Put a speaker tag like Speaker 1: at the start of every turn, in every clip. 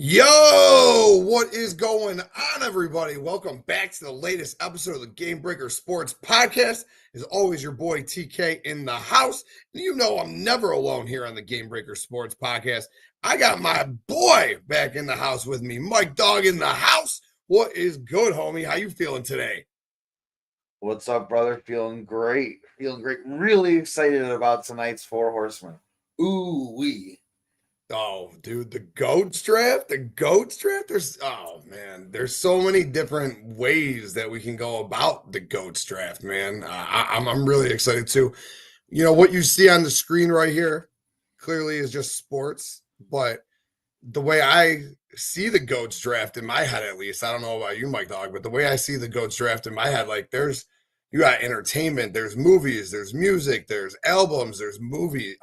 Speaker 1: Yo, what is going on, everybody? Welcome back to the latest episode of the Game Breaker Sports Podcast. As always, your boy TK in the house. You know I'm never alone here on the Game Breaker Sports Podcast. I got my boy back in the house with me, Mike Dog in the house. What is good, homie? How you feeling today?
Speaker 2: What's up, brother? Feeling great. Feeling great. Really excited about tonight's Four Horsemen. Ooh wee.
Speaker 1: Oh, dude, the GOATs draft, there's so many different ways that we can go about the GOATs draft, man. I'm really excited too. You know what you see on the screen right here clearly is just sports, but the way I see the GOATs draft in my head, at least, I don't know about you, Mike Dog, but the way I see the GOATs draft in my head, like you got entertainment, there's movies, there's music, there's albums, there's TV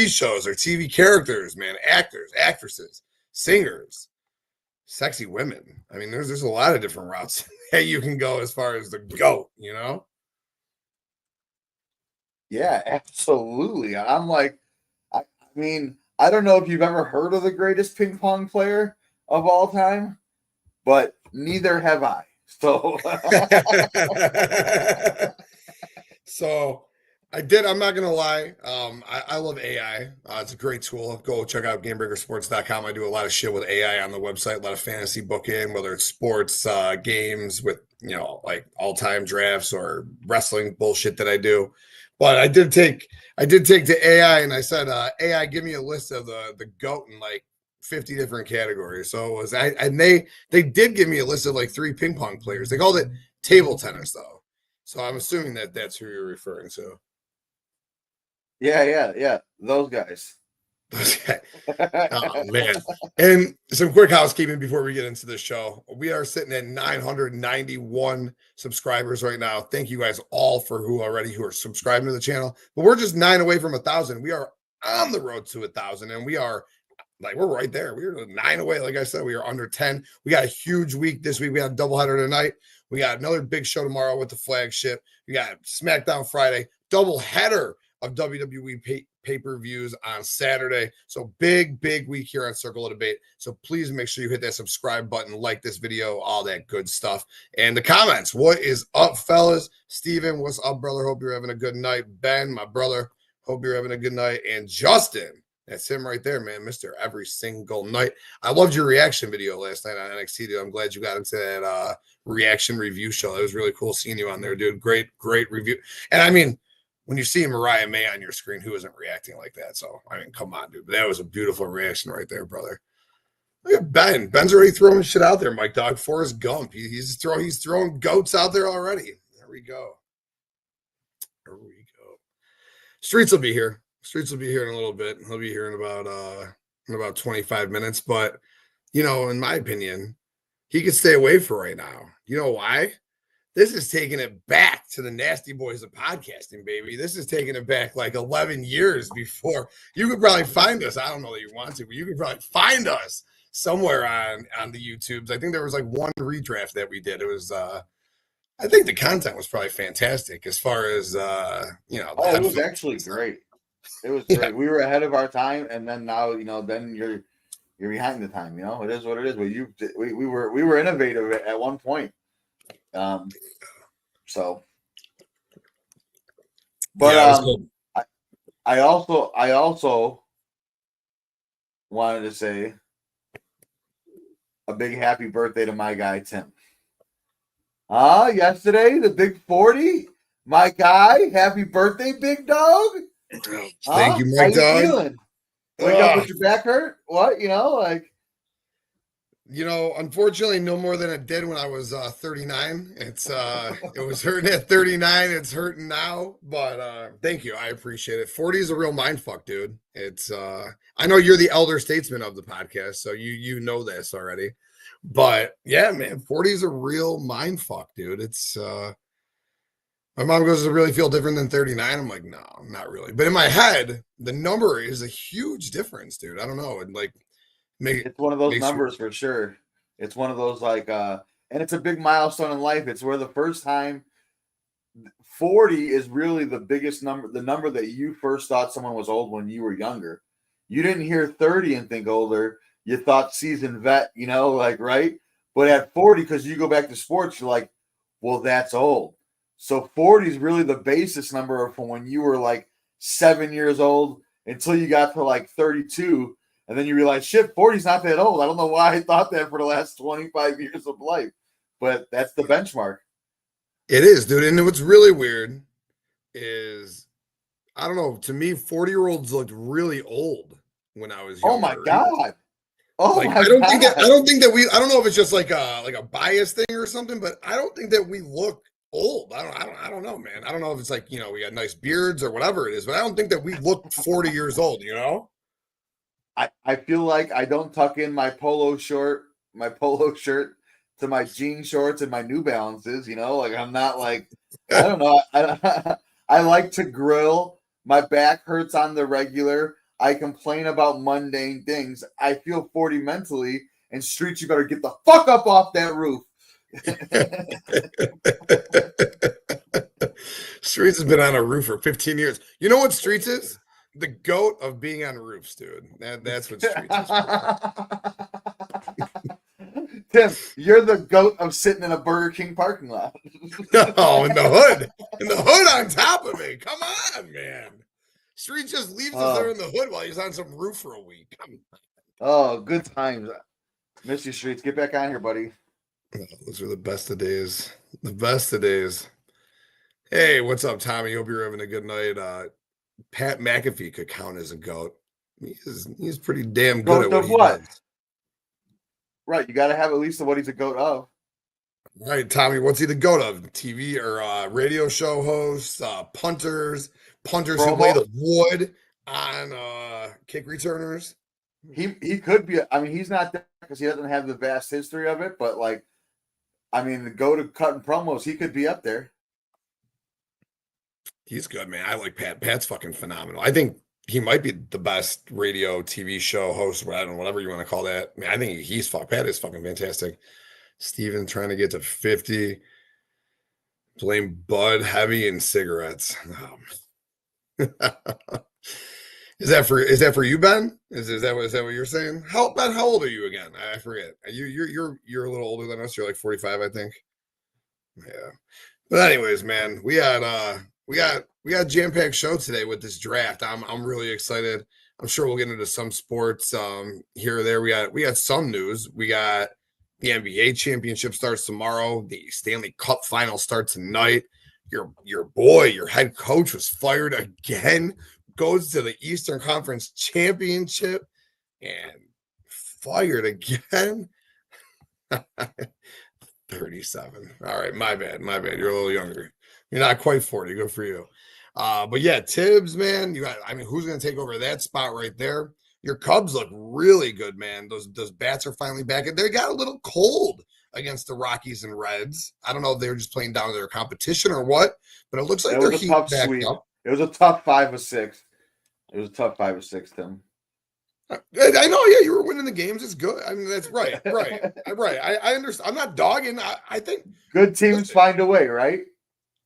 Speaker 1: shows or TV characters, man, actors, actresses, singers, sexy women. I mean, there's a lot of different routes that you can go as far as the GOAT, you know?
Speaker 2: Yeah, absolutely. I don't know if you've ever heard of the greatest ping pong player of all time, but neither have I. So
Speaker 1: So I'm not gonna lie. I love AI. It's a great tool. Go check out gamebreakersports.com. I do a lot of shit with AI on the website, a lot of fantasy booking, whether it's sports, games with, like all-time drafts or wrestling bullshit that I do. But I did take to AI and I said, AI, give me a list of the GOAT in like 50 different categories. So it was and they did give me a list of like 3 ping pong players. They called it table tennis though. So I'm assuming that that's who you're referring to.
Speaker 2: yeah. Those guys.
Speaker 1: Okay. Oh man. And some quick housekeeping before we get into the show. We are sitting at 991 subscribers right now. Thank you guys all who are subscribing to the channel. But we're just 9 away from 1,000. We are on the road to 1,000, and we're right there. We're 9 away. Like I said, we are under 10. We got a huge week this week. We got a doubleheader tonight. We got another big show tomorrow with the flagship. We got SmackDown Friday, doubleheader of WWE pay-per-views on Saturday. So big week here on Circle of Debate. So please make sure you hit that subscribe button, like this video, all that good stuff. And the comments, what is up, fellas? Steven, what's up, brother? Hope you're having a good night. Ben, my brother, hope you're having a good night. And Justin, that's him right there, man. Mr. Every Single Night. I loved your reaction video last night on NXT, dude. I'm glad you got into that reaction review show. It was really cool seeing you on there, dude. Great review. And I mean, when you see Mariah May on your screen, who isn't reacting like that? So, I mean, come on, dude. But that was a beautiful reaction right there, brother. Look at Ben. Ben's already throwing shit out there, Mike Dog. Forrest Gump. He's throwing goats out there already. There we go. Streets will be here. Streets will be here in a little bit. He'll be here in about 25 minutes. But, in my opinion, he could stay away for right now. You know why? This is taking it back to the nasty boys of podcasting, baby. This is taking it back like 11 years before. You could probably find us. I don't know that you want to, but you could probably find us somewhere on the YouTubes. I think there was like one redraft that we did. It was I think the content was probably fantastic as far as
Speaker 2: it was actually great. It was great. Yeah. We were ahead of our time, and then now, then you're behind the time. It is what it is. But we were innovative at one point. I also wanted to say a big happy birthday to my guy Tim. Yesterday, the big 40, my guy. Happy birthday, big dog.
Speaker 1: Thank you, Mike Dog.
Speaker 2: How you feeling? Wake up with your back hurt? What?
Speaker 1: Unfortunately, no more than it did when I was 39. It was hurting at 39. It's hurting now, but thank you. I appreciate it. 40 is a real mind fuck, dude. It's I know you're the elder statesman of the podcast, so you know this already. But yeah, man, 40 is a real mind fuck, dude. It's my mom goes, does it really feel different than 39? I'm like, no, not really. But in my head, the number is a huge difference, dude. I don't know.
Speaker 2: It's one of those numbers for sure. It's one of those and it's a big milestone in life. It's where the first time 40 is really the biggest number, the number that you first thought someone was old when you were younger. You didn't hear 30 and think older. you thought seasoned vet, you know, like, right? But at 40, because you go back to sports, you're like, well, that's old. So 40 is really the basis number from when you were like 7 years old until you got to like 32. And then you realize, shit, 40 is not that old. I don't know why I thought that for the last 25 years of life. But that's the benchmark.
Speaker 1: It is, dude. And what's really weird is, I don't know, to me, 40-year-olds looked really old when I was younger.
Speaker 2: Oh my God. Oh
Speaker 1: like,
Speaker 2: my
Speaker 1: I don't
Speaker 2: God.
Speaker 1: think that I don't know if it's just like a bias thing or something, but I don't think that we look old. I don't know, man. I don't know if it's like, you know, we got nice beards or whatever it is, but I don't think that we look 40 years old, you know?
Speaker 2: I feel like I don't tuck in my polo shirt to my jean shorts and my New Balances, you know, like I'm not like, I don't know. I like to grill. My back hurts on the regular. I complain about mundane things. I feel 40 mentally, and Streets, you better get the fuck up off that roof.
Speaker 1: Streets has been on a roof for 15 years. You know what Streets is? The GOAT of being on roofs, dude. That's what Streets is.
Speaker 2: Tim, you're the GOAT of sitting in a Burger King parking lot.
Speaker 1: No, in the hood. In the hood on top of it. Come on, man. Streets just leaves us there in the hood while he's on some roof for a week.
Speaker 2: Oh, good times. Miss you, Streets. Get back on here, buddy.
Speaker 1: Oh, those are the best of days. The best of days. Hey, what's up, Tommy? Hope you're having a good night. Pat McAfee could count as a GOAT. He's pretty damn good
Speaker 2: GOAT
Speaker 1: at what
Speaker 2: of
Speaker 1: he
Speaker 2: what?
Speaker 1: does.
Speaker 2: Right, you got to have at least what he's a GOAT of.
Speaker 1: All right, Tommy, what's he the GOAT of? TV or radio show hosts, punters who lay the wood on kick returners.
Speaker 2: He could be. I mean, he's not there because he doesn't have the vast history of it. But like, I mean, the GOAT of cutting promos, he could be up there.
Speaker 1: He's good, man. I like Pat. Pat's fucking phenomenal. I think he might be the best radio TV show host, whatever you want to call that. I mean, I think Pat is fucking fantastic. Steven trying to get to 50. Blame Bud Heavy and cigarettes. Is that for you, Ben? Is that what you're saying? Ben, how old are you again? I forget. You're a little older than us. You're like 45, I think. Yeah. But anyways, man, we got a jam-packed show today with this draft. I'm really excited. I'm sure we'll get into some sports here or there. We got some news. We got the NBA championship starts tomorrow. The Stanley Cup final starts tonight. Your boy, your head coach was fired again. Goes to the Eastern Conference Championship and fired again. 37. All right, my bad. You're a little younger. You're not quite 40. Good for you. But yeah, Tibbs, man. Who's gonna take over that spot right there? Your Cubs look really good, man. Those bats are finally back. They got a little cold against the Rockies and Reds. I don't know if they were just playing down to their competition or what, but it looks like they're heat back up.
Speaker 2: It was a tough 5 or 6. It was a tough 5 or 6, Tim.
Speaker 1: I know, yeah, you were winning the games. It's good. I mean, that's right. I understand. I'm not dogging. I think
Speaker 2: good teams find a way, right?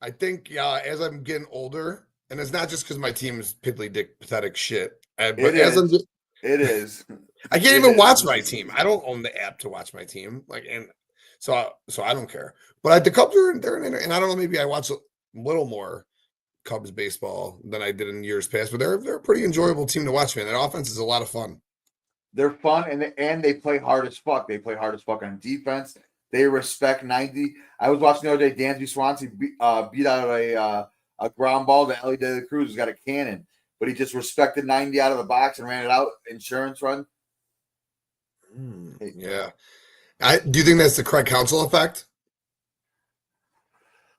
Speaker 1: I think as I'm getting older, and it's not just because my team is pathetic shit. But
Speaker 2: it is.
Speaker 1: I can't even watch my team. I don't own the app to watch my team. So I don't care. But the Cubs they're in, and I don't know. Maybe I watch a little more Cubs baseball than I did in years past. But they're a pretty enjoyable team to watch, man. That offense is a lot of fun.
Speaker 2: They're fun, and they play hard as fuck. They play hard as fuck on defense. They respect 90. I was watching the other day. Dansby Swansea beat out a ground ball to Ellie De La Cruz, who's got a cannon. But he just respected 90 out of the box and ran it out. Insurance run.
Speaker 1: Yeah. Do you think that's the Craig Counsell effect?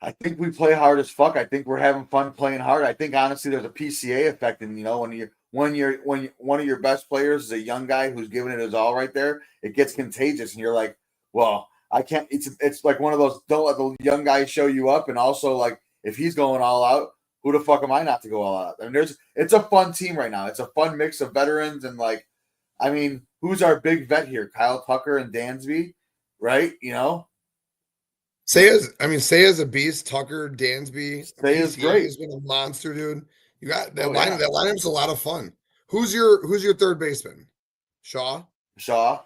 Speaker 2: I think we play hard as fuck. I think we're having fun playing hard. I think honestly, there's a PCA effect, and when one of your best players is a young guy who's giving it his all right there, it gets contagious, and you're like, well, I can't. It's like one of those. Don't let the young guy show you up, and also like if he's going all out. Who the fuck am I not to go all out? I mean, it's a fun team right now. It's a fun mix of veterans and who's our big vet here? Kyle Tucker and Dansby, right? You know,
Speaker 1: Saya's a beast. Tucker, Dansby,
Speaker 2: Saya's great.
Speaker 1: He's been a monster, dude. You got that line. Yeah. That lineup's a lot of fun. Who's your third baseman? Shaw.
Speaker 2: Shaw.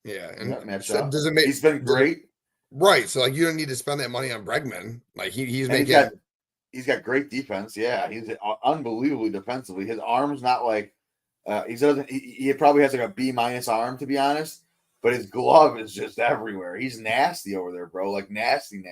Speaker 1: Yeah,
Speaker 2: Yeah,
Speaker 1: and
Speaker 2: Matt
Speaker 1: so
Speaker 2: Shaw.
Speaker 1: does it make
Speaker 2: He's been great.
Speaker 1: right? So like you don't need to spend that money on Bregman. Like he's
Speaker 2: And
Speaker 1: making
Speaker 2: he's got great defense. Yeah, he's unbelievably defensively. His arm's not like he probably has like a B- arm, to be honest, but his glove is just everywhere. He's nasty over there, bro. Like nasty,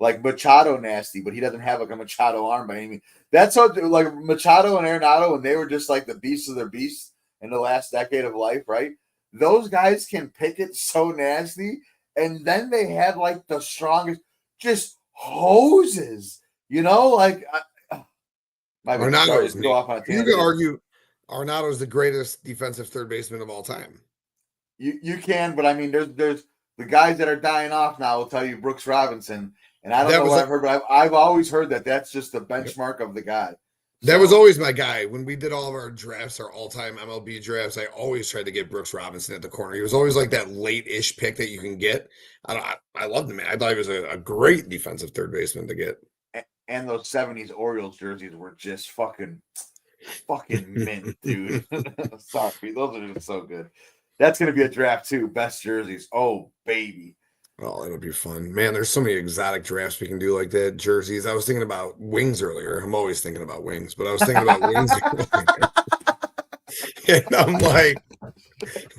Speaker 2: like Machado nasty, but he doesn't have like a Machado arm by any means. That's how like Machado and Arenado, when they were just like the beasts of their beasts in the last decade of life, right? Those guys can pick it so nasty, and then they had like the strongest, just hoses, like my bad. Sorry
Speaker 1: Arenado's
Speaker 2: to go
Speaker 1: neat.
Speaker 2: off on a
Speaker 1: You can
Speaker 2: tangent.
Speaker 1: argue Arenado's the greatest defensive third baseman of all time.
Speaker 2: You can, but I mean, there's the guys that are dying off now will tell you Brooks Robinson, and I don't
Speaker 1: That
Speaker 2: know
Speaker 1: was
Speaker 2: what I've heard, but I've always heard that that's just the
Speaker 1: yep.
Speaker 2: benchmark of the guy.
Speaker 1: That was always my guy. When we did all of our drafts, our all-time MLB drafts, I always tried to get Brooks Robinson at the corner. He was always like that late-ish pick that you can get. I loved him, man. I thought he was a great defensive third baseman to get.
Speaker 2: And those 70s Orioles jerseys were just fucking mint, dude. Sorry, those are just so good. That's gonna be a draft too. Best jerseys. Oh baby.
Speaker 1: Oh, it'll be fun. Man, there's so many exotic drafts we can do like that. Jerseys. I was thinking about wings earlier. I'm always thinking about wings, but I was thinking about wings. And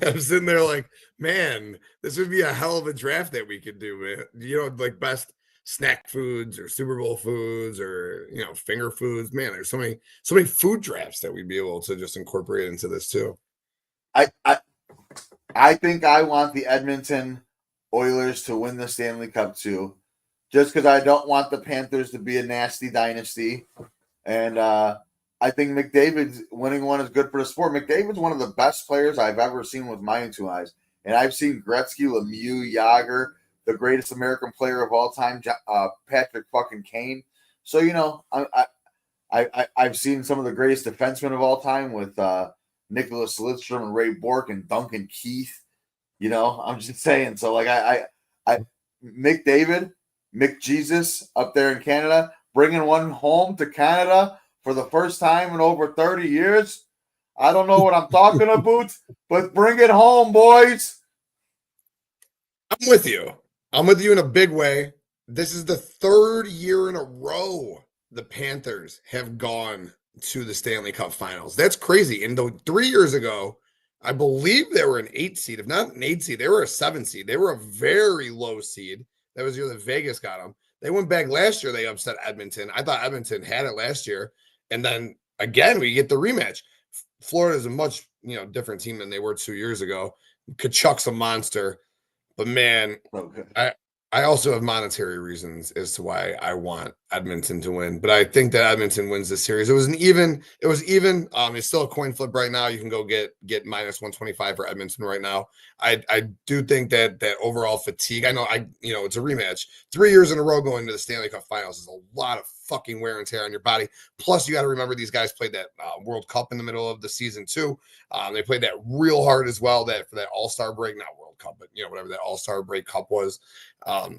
Speaker 1: I'm sitting there like, man, this would be a hell of a draft that we could do, man. Like best snack foods or Super Bowl foods or finger foods. Man, there's so many food drafts that we'd be able to just incorporate into this too.
Speaker 2: I think I want the Edmonton Oilers to win the Stanley Cup too, just because I don't want the Panthers to be a nasty dynasty, and I think McDavid's winning one is good for the sport. McDavid's one of the best players I've ever seen with my own two eyes, and I've seen Gretzky, Lemieux, Yager, the greatest American player of all time, Patrick fucking Kane. So I've seen some of the greatest defensemen of all time with Nicholas Lidstrom and Ray Bourque and Duncan Keith. I'm just saying. So like I McDavid, McJesus up there in Canada, bringing one home to Canada for the first time in over 30 years. I don't know what I'm talking about, but bring it home, boys.
Speaker 1: I'm with you. I'm with you in a big way. This is the third year in a row the Panthers have gone to the Stanley Cup Finals. That's crazy. And 3 years ago, I believe they were an 8 seed. If not an 8 seed, they were a 7 seed. They were a very low seed. That was the year that Vegas got them. They went back last year. They upset Edmonton. I thought Edmonton had it last year. And then again, we get the rematch. Florida is a much different team than they were 2 years ago. Kachuk's a monster. But man, I also have monetary reasons as to why I want Edmonton to win. But I think that Edmonton wins this series. It was even. It's still a coin flip right now. You can go get minus 125 for Edmonton right now. I do think that overall fatigue. I know it's a rematch. 3 years in a row going to the Stanley Cup Finals is a lot of fucking wear and tear on your body. Plus, you got to remember these guys played that World Cup in the middle of the season too. They played that real hard as well. That for that All-Star break, not World Cup, but whatever that All-Star break cup was.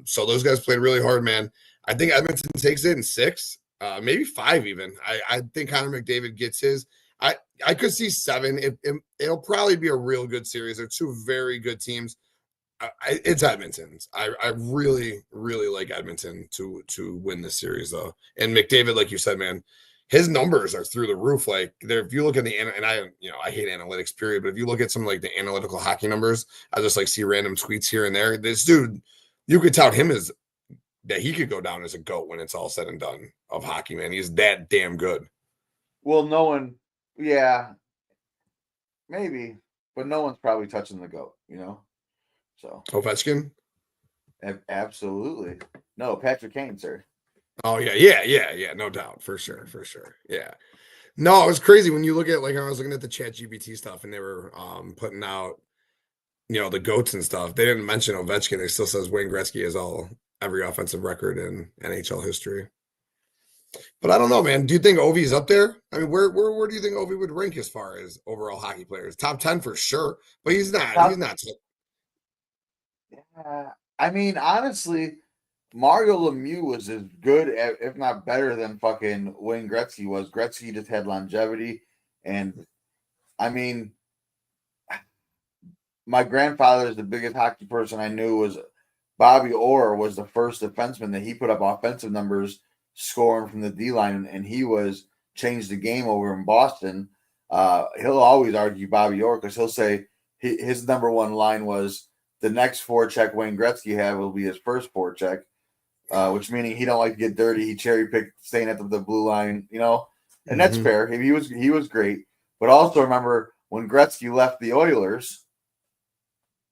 Speaker 1: So those guys played really hard, man. I think Edmonton takes it in 6, maybe 5 even. I think Connor McDavid gets his. I could see 7. It'll probably be a real good series. They're two very good teams. It's Edmonton's. I really, really like Edmonton to win this series though. And McDavid, like you said, man, his numbers are through the roof. Like if you look at and I hate analytics period, but if you look at some like the analytical hockey numbers, I just like see random tweets here and there. This dude, you could tout him as that he could go down as a GOAT when it's all said and done of hockey, man. He's that damn good.
Speaker 2: Well, no one, yeah, maybe, but no one's probably touching the GOAT, So
Speaker 1: Ovechkin?
Speaker 2: Absolutely. No, Patrick Kane, sir.
Speaker 1: Oh yeah, no doubt, for sure. Yeah. No, it was crazy when you look at I was looking at the Chat GPT stuff and they were putting out the GOATs and stuff. They didn't mention Ovechkin. It still says Wayne Gretzky has every offensive record in NHL history. But I don't know, man. Do you think Ovi's up there? I mean, where do you think Ovi would rank as far as overall hockey players? Top 10 for sure, but he's not. He's not.
Speaker 2: Yeah, I mean, honestly, Mario Lemieux was as good, if not better, than fucking Wayne Gretzky was. Gretzky just had longevity, and I mean, my grandfather is the biggest hockey person I knew. Was Bobby Orr was the first defenseman that he put up offensive numbers scoring from the D line, and he was changed the game over in Boston. He'll always argue Bobby Orr because he'll say his number one line was the next forecheck Wayne Gretzky had will be his first forecheck, which meaning he don't like to get dirty. He cherry picked staying at the blue line, and that's fair. He was great, but also remember when Gretzky left the Oilers.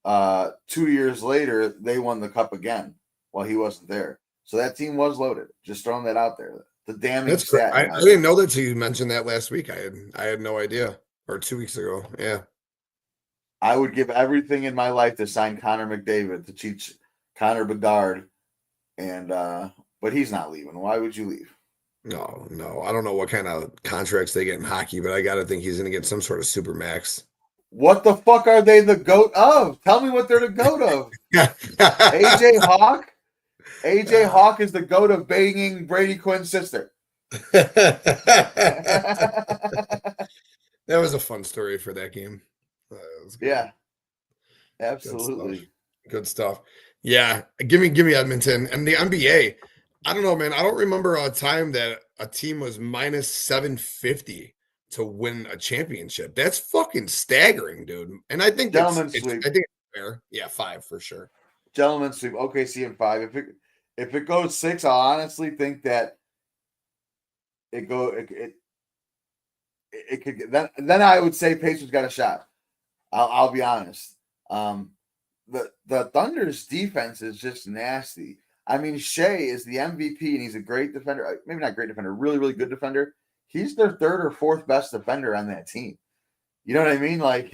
Speaker 2: 2 years later, they won the cup again while he wasn't there. So that team was loaded. Just throwing that out there. The damning stat.
Speaker 1: I didn't know that till you mentioned that last week. I had no idea. Or 2 weeks ago. Yeah.
Speaker 2: I would give everything in my life to sign Connor McDavid to teach Connor Bedard. And but he's not leaving. Why would you leave?
Speaker 1: No. I don't know what kind of contracts they get in hockey, but I gotta think he's gonna get some sort of super max.
Speaker 2: What the fuck are they the GOAT of? Tell me what they're the GOAT of. AJ Hawk? AJ Hawk is the GOAT of banging Brady Quinn's sister.
Speaker 1: That was a fun story for that game.
Speaker 2: Yeah. Absolutely.
Speaker 1: Good stuff. Yeah. Give me Edmonton. And the NBA. I don't know, man. I don't remember a time that a team was minus 750 to win a championship. That's fucking staggering, dude. And I think
Speaker 2: Gentleman's sweep.
Speaker 1: I think it's fair. Yeah, 5 for sure.
Speaker 2: Gentleman's sweep. OKC in 5. If it goes 6, I'll honestly think that it could then I would say Pacers got a shot. I'll be honest. The Thunder's defense is just nasty. I mean, Shea is the MVP and he's a great defender. Maybe not great defender, really, really good defender. He's their 3rd or 4th best defender on that team. You know what I mean? Like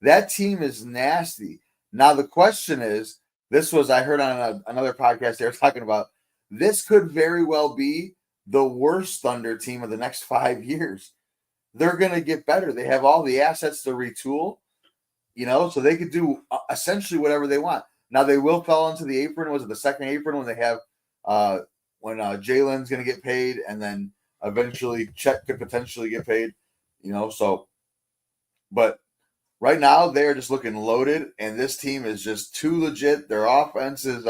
Speaker 2: that team is nasty. Now the question is, I heard on another podcast they were talking about, this could very well be the worst Thunder team of the next 5 years. They're going to get better. They have all the assets to retool, so they could do essentially whatever they want. Now they will fall into the apron. Was it the second apron when they have when Jalen's going to get paid and then eventually Chet could potentially get paid, but right now they're just looking loaded and this team is just too legit. Their offense is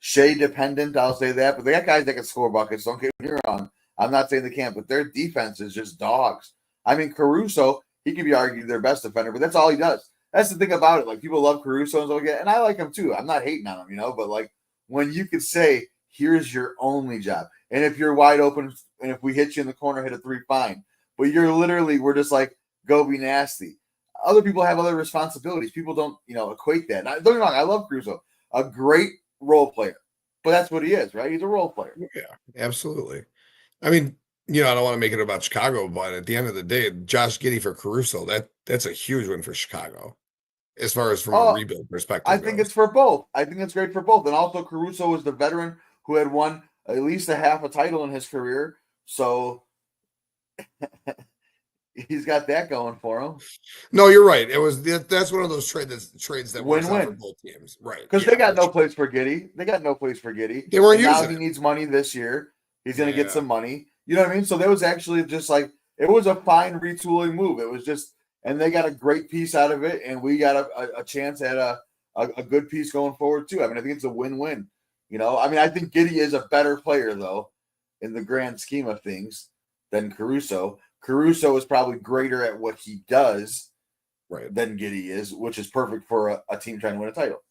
Speaker 2: Shea dependent. I'll say that, but they got guys that can score buckets. Don't get me wrong. I'm not saying they can't, but their defense is just dogs. I mean, Caruso, he could be argued their best defender, but that's all he does. That's the thing about it. Like people love Caruso and stuff like that, and I like him too. I'm not hating on him, but like when you could say, here's your only job. And if you're wide open and if we hit you in the corner, hit a 3, fine. But we're just like, go be nasty. Other people have other responsibilities. People don't, equate that. Don't get me wrong, I love Caruso. A great role player. But that's what he is, right? He's a role player.
Speaker 1: Yeah, absolutely. I mean, I don't want to make it about Chicago, but at the end of the day, Josh Giddey for Caruso, that's a huge win for Chicago. As far as from a rebuild perspective.
Speaker 2: I think it's for both. I think it's great for both. And also Caruso was the veteran who had won at least a half a title in his career. So he's got that going for him.
Speaker 1: No, you're right. That's one of those trades that works out for both teams. Right.
Speaker 2: Because they got no place for Giddey.
Speaker 1: They weren't using
Speaker 2: now he needs money this year. He's going to get some money. You know what I mean? So there was actually just like, it was a fine retooling move. It was just, and they got a great piece out of it, and we got a chance at a good piece going forward too. I mean, I think it's a win-win. I think Giddey is a better player though, in the grand scheme of things, than Caruso. Caruso is probably greater at what he does,
Speaker 1: right,
Speaker 2: than Giddey is, which is perfect for a team trying to win a title.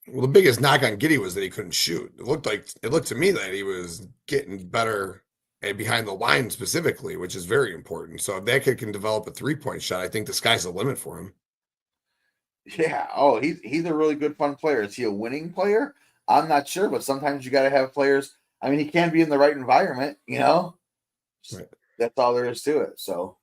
Speaker 1: Well, the biggest knock on Giddey was that he couldn't shoot. It looked to me that he was getting better behind the line specifically, which is very important. So if that kid can develop a 3-point shot, I think the sky's the limit for him.
Speaker 2: Yeah. Oh, he's a really good, fun player. Is he a winning player? I'm not sure, but sometimes you got to have players. I mean, he can be in the right environment, Right. That's all there is to it. So.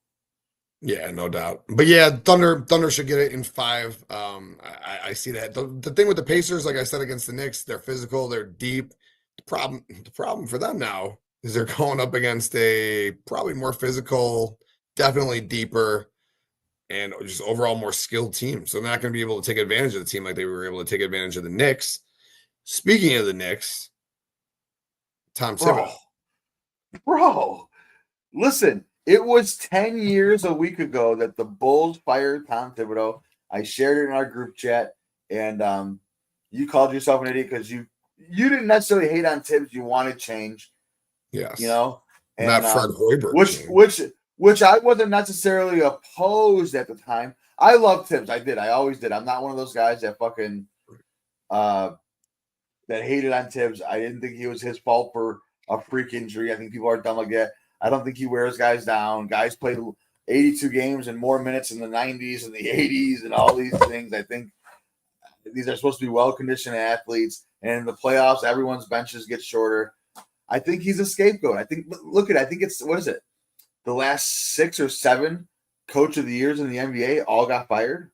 Speaker 1: Yeah, no doubt. But yeah, Thunder should get it in 5. I see that. The thing with the Pacers, like I said, against the Knicks, they're physical, they're deep. The problem for them now is they're going up against a probably more physical, definitely deeper, and just overall more skilled team. So they're not going to be able to take advantage of the team like they were able to take advantage of the Knicks. Speaking of the Knicks, Tom Thibodeau.
Speaker 2: Bro, listen, it was 10 years a week ago that the Bulls fired Tom Thibodeau. I shared it in our group chat, and you called yourself an idiot because you didn't necessarily hate on Tibbs. You wanted change,
Speaker 1: Yes.
Speaker 2: you know,
Speaker 1: not
Speaker 2: and
Speaker 1: Fred Hoiberg.
Speaker 2: which I wasn't necessarily opposed at the time. I love Tibbs. I always did. I'm not one of those guys that fucking that hated on Tibbs. I didn't think he was his fault for a freak injury. I think people are dumb like that. I don't think he wears guys down. Guys played 82 games and more minutes in the 90s and the 80s and all these things. I think these are supposed to be well-conditioned athletes. And in the playoffs, everyone's benches get shorter. I think he's a scapegoat. I think, look at it. I think it's, what is it? The last 6 or 7 coach of the years in the NBA all got fired.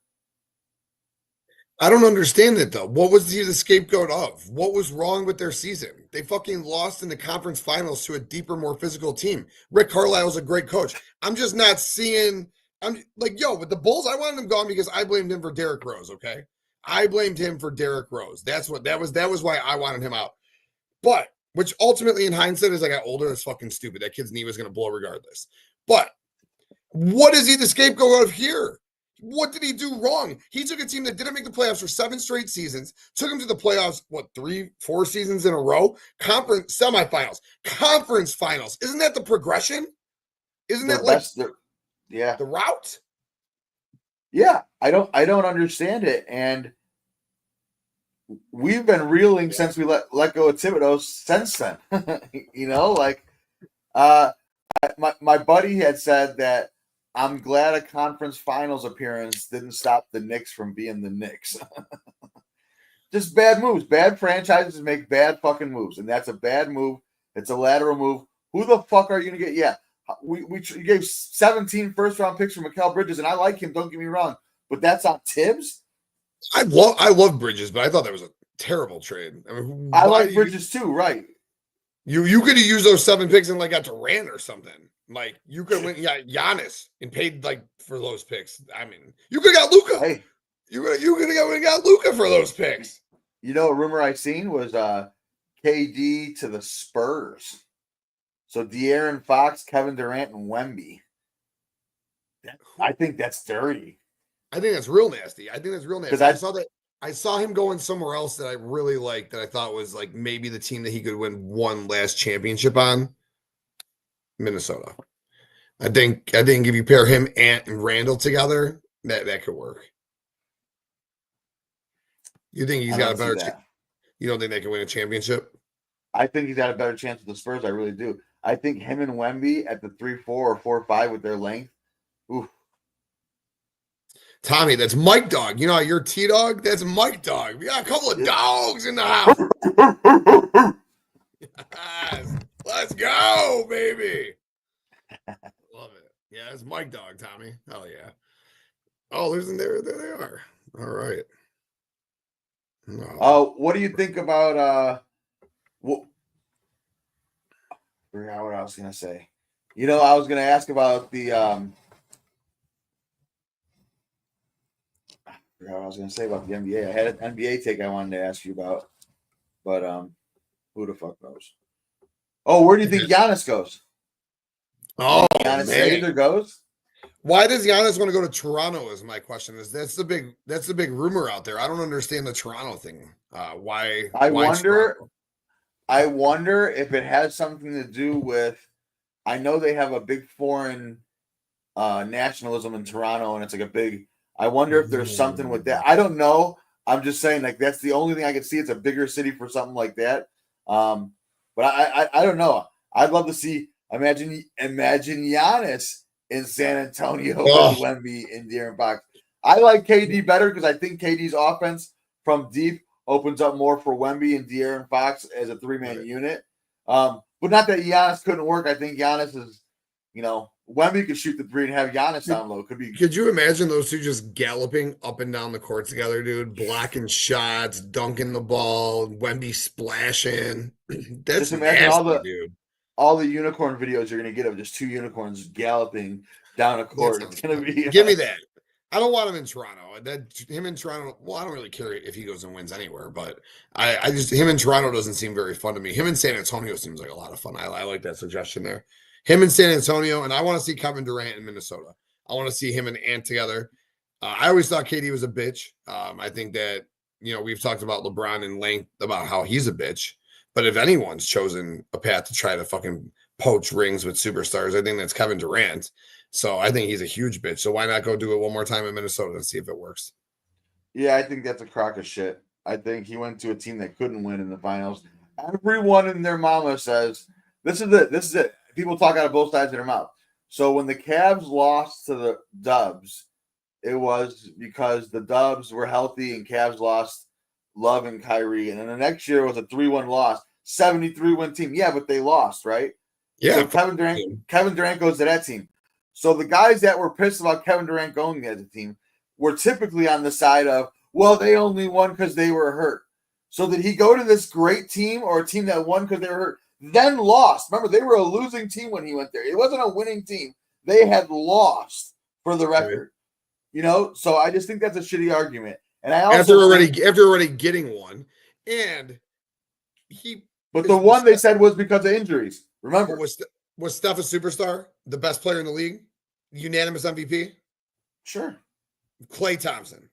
Speaker 1: I don't understand it, though. What was he the scapegoat of? What was wrong with their season? They fucking lost in the conference finals to a deeper, more physical team. Rick Carlisle's a great coach. I'm just not seeing. I'm like, yo, with the Bulls, I wanted him gone because I blamed him for Derrick Rose. Okay, I blamed him for Derrick Rose. That was why I wanted him out. But which ultimately, in hindsight, as I got older, that's fucking stupid. That kid's knee was going to blow regardless. But what is he the scapegoat of here? What did he do wrong? He took a team that didn't make the playoffs for 7 straight seasons, took him to the playoffs, 3-4 seasons in a row? Conference semifinals, conference finals. Isn't that the progression? Isn't that like
Speaker 2: the
Speaker 1: route?
Speaker 2: Yeah, I don't understand it. And we've been reeling since we let go of Thibodeau since then. My buddy had said that I'm glad a conference finals appearance didn't stop the Knicks from being the Knicks. Just bad moves. Bad franchises make bad fucking moves, and that's a bad move. It's a lateral move. Who the fuck are you gonna get? Yeah, we gave 17 first-round picks for Mikal Bridges, and I like him. Don't get me wrong, but that's on Tibbs.
Speaker 1: I love Bridges, but I thought that was a terrible trade. I mean,
Speaker 2: I like Bridges too, right?
Speaker 1: You could have used those 7 picks and like got Durant or something. Like you could have went Giannis and paid like for those picks. I mean, you could have got Luka.
Speaker 2: Hey,
Speaker 1: you could have got Luka for those picks.
Speaker 2: You know, a rumor I seen was KD to the Spurs. So De'Aaron Fox, Kevin Durant, and Wemby. I think that's dirty.
Speaker 1: I think that's real nasty. Because I saw him going somewhere else that I really liked, that I thought was like maybe the team that he could win one last championship on. Minnesota. I think if you pair him and Randall together, that could work. You think he's got a better chance? You don't think they can win a championship?
Speaker 2: I think he's got a better chance with the Spurs. I really do. I think him and Wemby at the 3-4 or 4-5 with their length. Ooh.
Speaker 1: Tommy, that's Mike Dog. You know, your T-Dog, that's Mike Dog. We got a couple of dogs in the house. Yes. Let's go, baby. Love it. Yeah, it's Mike Dog, Tommy. Hell yeah. Oh, there they are. All right.
Speaker 2: No. What do you think about I forgot what I was gonna say. You know, I was gonna ask about the I forgot what I was gonna say about the NBA. I had an NBA take I wanted to ask you about, but who the fuck knows? Oh, where do you think Giannis goes?
Speaker 1: Oh,
Speaker 2: Giannis stays or goes?
Speaker 1: Why does Giannis want to go to Toronto? Is my question. That's the big rumor out there. I don't understand the Toronto thing. Why?
Speaker 2: I wonder.
Speaker 1: Toronto?
Speaker 2: I wonder if it has something to do with. I know they have a big foreign nationalism in Toronto, and it's like a big. I wonder if there's something with that. I don't know. I'm just saying, like that's the only thing I can see. It's a bigger city for something like that. But I don't know. I'd love to see. Imagine Giannis in San Antonio with Wemby and De'Aaron Fox. I like KD better because I think KD's offense from deep opens up more for Wemby and De'Aaron Fox as a 3-man unit. But not that Giannis couldn't work. I think Giannis is, Wemby could shoot the 3 and have Giannis down low.
Speaker 1: Could you imagine those two just galloping up and down the court together, dude? Blocking shots, dunking the ball, Wemby splashing. That's
Speaker 2: just imagine
Speaker 1: nasty, dude.
Speaker 2: All the unicorn videos you're going to get of just 2 unicorns galloping down a court. It's going to be.
Speaker 1: Give me that. I don't want him in Toronto. Him in Toronto. Well, I don't really care if he goes and wins anywhere, but I just him in Toronto doesn't seem very fun to me. Him in San Antonio seems like a lot of fun. I like that suggestion there. Him in San Antonio, and I want to see Kevin Durant in Minnesota. I want to see him and Ant together. I always thought KD was a bitch. I think that, we've talked about LeBron in length about how he's a bitch. But if anyone's chosen a path to try to fucking poach rings with superstars, I think that's Kevin Durant. So I think he's a huge bitch. So why not go do it one more time in Minnesota and see if it works?
Speaker 2: Yeah, I think that's a crock of shit. I think he went to a team that couldn't win in the finals. Everyone and their mama says, this is it. This is it. People talk out of both sides of their mouth. So when the Cavs lost to the Dubs, it was because the Dubs were healthy and Cavs lost Love and Kyrie. And then the next year was a 3-1 loss, 73-win team. Yeah, but they lost, right?
Speaker 1: Yeah.
Speaker 2: So Kevin Durant goes to that team. So the guys that were pissed about Kevin Durant going as a team were typically on the side of, well, they only won because they were hurt. So did he go to this great team or a team that won because they were hurt, then lost? Remember, they were a losing team when he went there. It wasn't a winning team. They had lost, for the record. So I just think that's a shitty argument. And I also
Speaker 1: after already getting one, and
Speaker 2: but the one they said was because of injuries. Remember,
Speaker 1: was Steph a superstar, the best player in the league, unanimous MVP?
Speaker 2: Sure.
Speaker 1: Klay Thompson,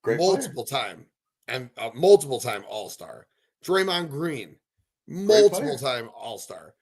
Speaker 2: great
Speaker 1: multiple time All-Star. Draymond Green, multiple time All-Star.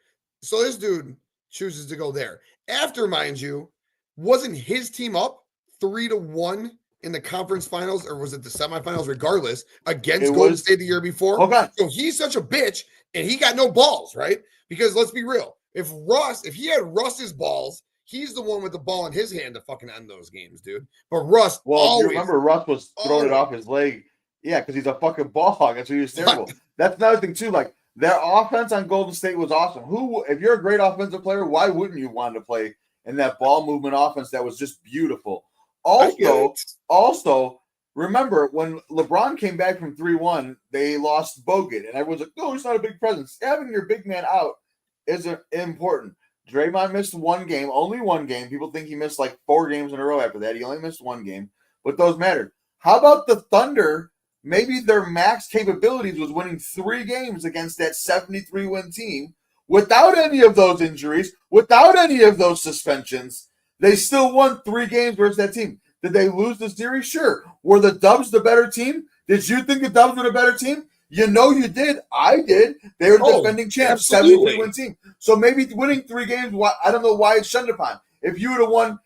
Speaker 1: So this dude chooses to go there. After, mind you, wasn't his team up 3-1 in the conference finals, or was it the semifinals? Regardless, against Golden State the year before.
Speaker 2: Okay.
Speaker 1: So he's such a bitch, and he got no balls, right? Because let's be real, if he had Russ's balls, he's the one with the ball in his hand to fucking end those games, dude. But Russ,
Speaker 2: you remember Russ was throwing it off his leg. Yeah, because he's a fucking ball hog. That's why he was terrible. That's another thing too. Like, their offense on Golden State was awesome. If you're a great offensive player, why wouldn't you want to play in that ball movement offense that was just beautiful? Also, remember when LeBron came back from 3-1, they lost Bogut, and everyone's like, "No, he's not a big presence." Having your big man out is important. Draymond missed one game, only one game. People think he missed like 4 games in a row after that. He only missed one game, but those mattered. How about the Thunder? Maybe their max capabilities was winning 3 games against that 73-win team without any of those injuries, without any of those suspensions. They still won 3 games versus that team. Did they lose the series? Sure. Were the Dubs the better team? Did you think the Dubs were the better team? You did. I did. They were the defending champs, 73-win team. So maybe winning 3 games, I don't know why it's shunned upon. If you'd have won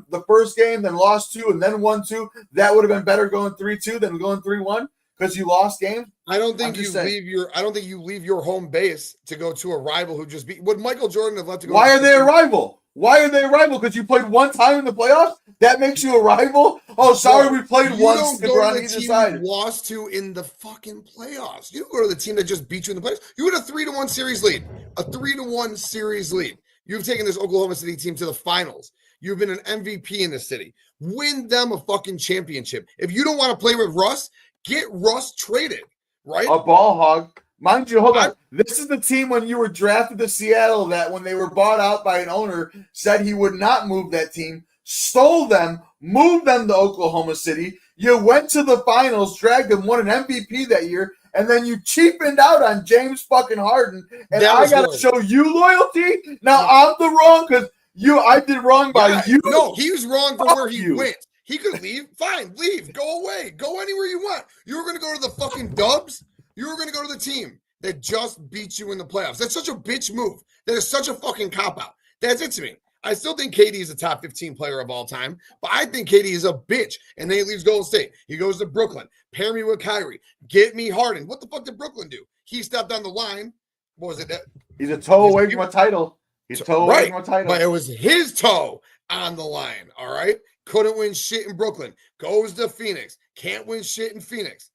Speaker 2: the first game, then lost 2, and then won 2, that would have been better going 3-2 than going 3-1 because you lost games.
Speaker 1: I don't think you leave your home base to go to a rival who just beat. Would Michael Jordan have left to go?
Speaker 2: Why are they a rival? Why are they a rival? Because you played one time in the playoffs? That makes you a rival? Oh, sorry, we played once.
Speaker 1: You don't go to the team you lost to in the fucking playoffs. You go to the team that just beat you in the playoffs. You had a 3-1 series lead. A 3-1 series lead. You've taken this Oklahoma City team to the finals. You've been an MVP in the city. Win them a fucking championship. If you don't want to play with Russ, get Russ traded, right?
Speaker 2: A ball hog. Mind you, hold on. This is the team when you were drafted to Seattle that when they were bought out by an owner said he would not move that team, stole them, moved them to Oklahoma City. You went to the finals, dragged them, won an MVP that year, and then you cheapened out on James fucking Harden. And I got to show you loyalty? Now I'm the wrong because I did wrong by you.
Speaker 1: No, he was wrong for where he went. He could leave. Fine, leave. Go away. Go anywhere you want. You were going to go to the fucking Dubs? You were going to go to the team that just beat you in the playoffs. That's such a bitch move. That is such a fucking cop-out. That's it to me. I still think KD is a top 15 player of all time, but I think KD is a bitch. And then he leaves Golden State. He goes to Brooklyn. Pair me with Kyrie. Get me Harden. What the fuck did Brooklyn do? He stepped on the line. What was it?
Speaker 2: He's a toe away from a title. He's a toe away from a title.
Speaker 1: But it was his toe on the line, all right? Couldn't win shit in Brooklyn. Goes to Phoenix. Can't win shit in Phoenix.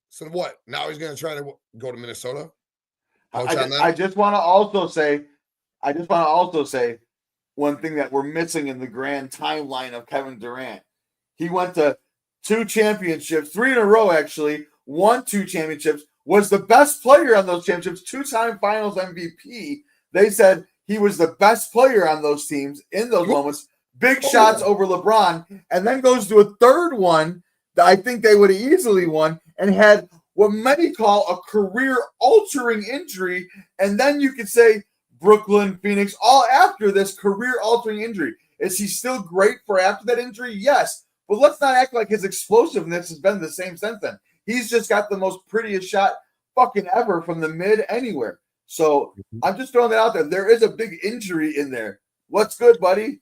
Speaker 1: So what? Now he's going to try to go to Minnesota?
Speaker 2: I just want to also say one thing that we're missing in the grand timeline of Kevin Durant. He went to 2 championships, 3 in a row actually, won 2 championships, was the best player on those championships, 2-time finals MVP. They said he was the best player on those teams in those moments. Big shots over LeBron, and then goes to a 3rd one that I think they would have easily won and had what many call a career-altering injury. And then you could say Brooklyn, Phoenix, all after this career-altering injury. Is he still great for after that injury? Yes. But let's not act like his explosiveness has been the same since then. He's just got the most prettiest shot fucking ever from the mid anywhere. So I'm just throwing that out there. There is a big injury in there. What's good, buddy?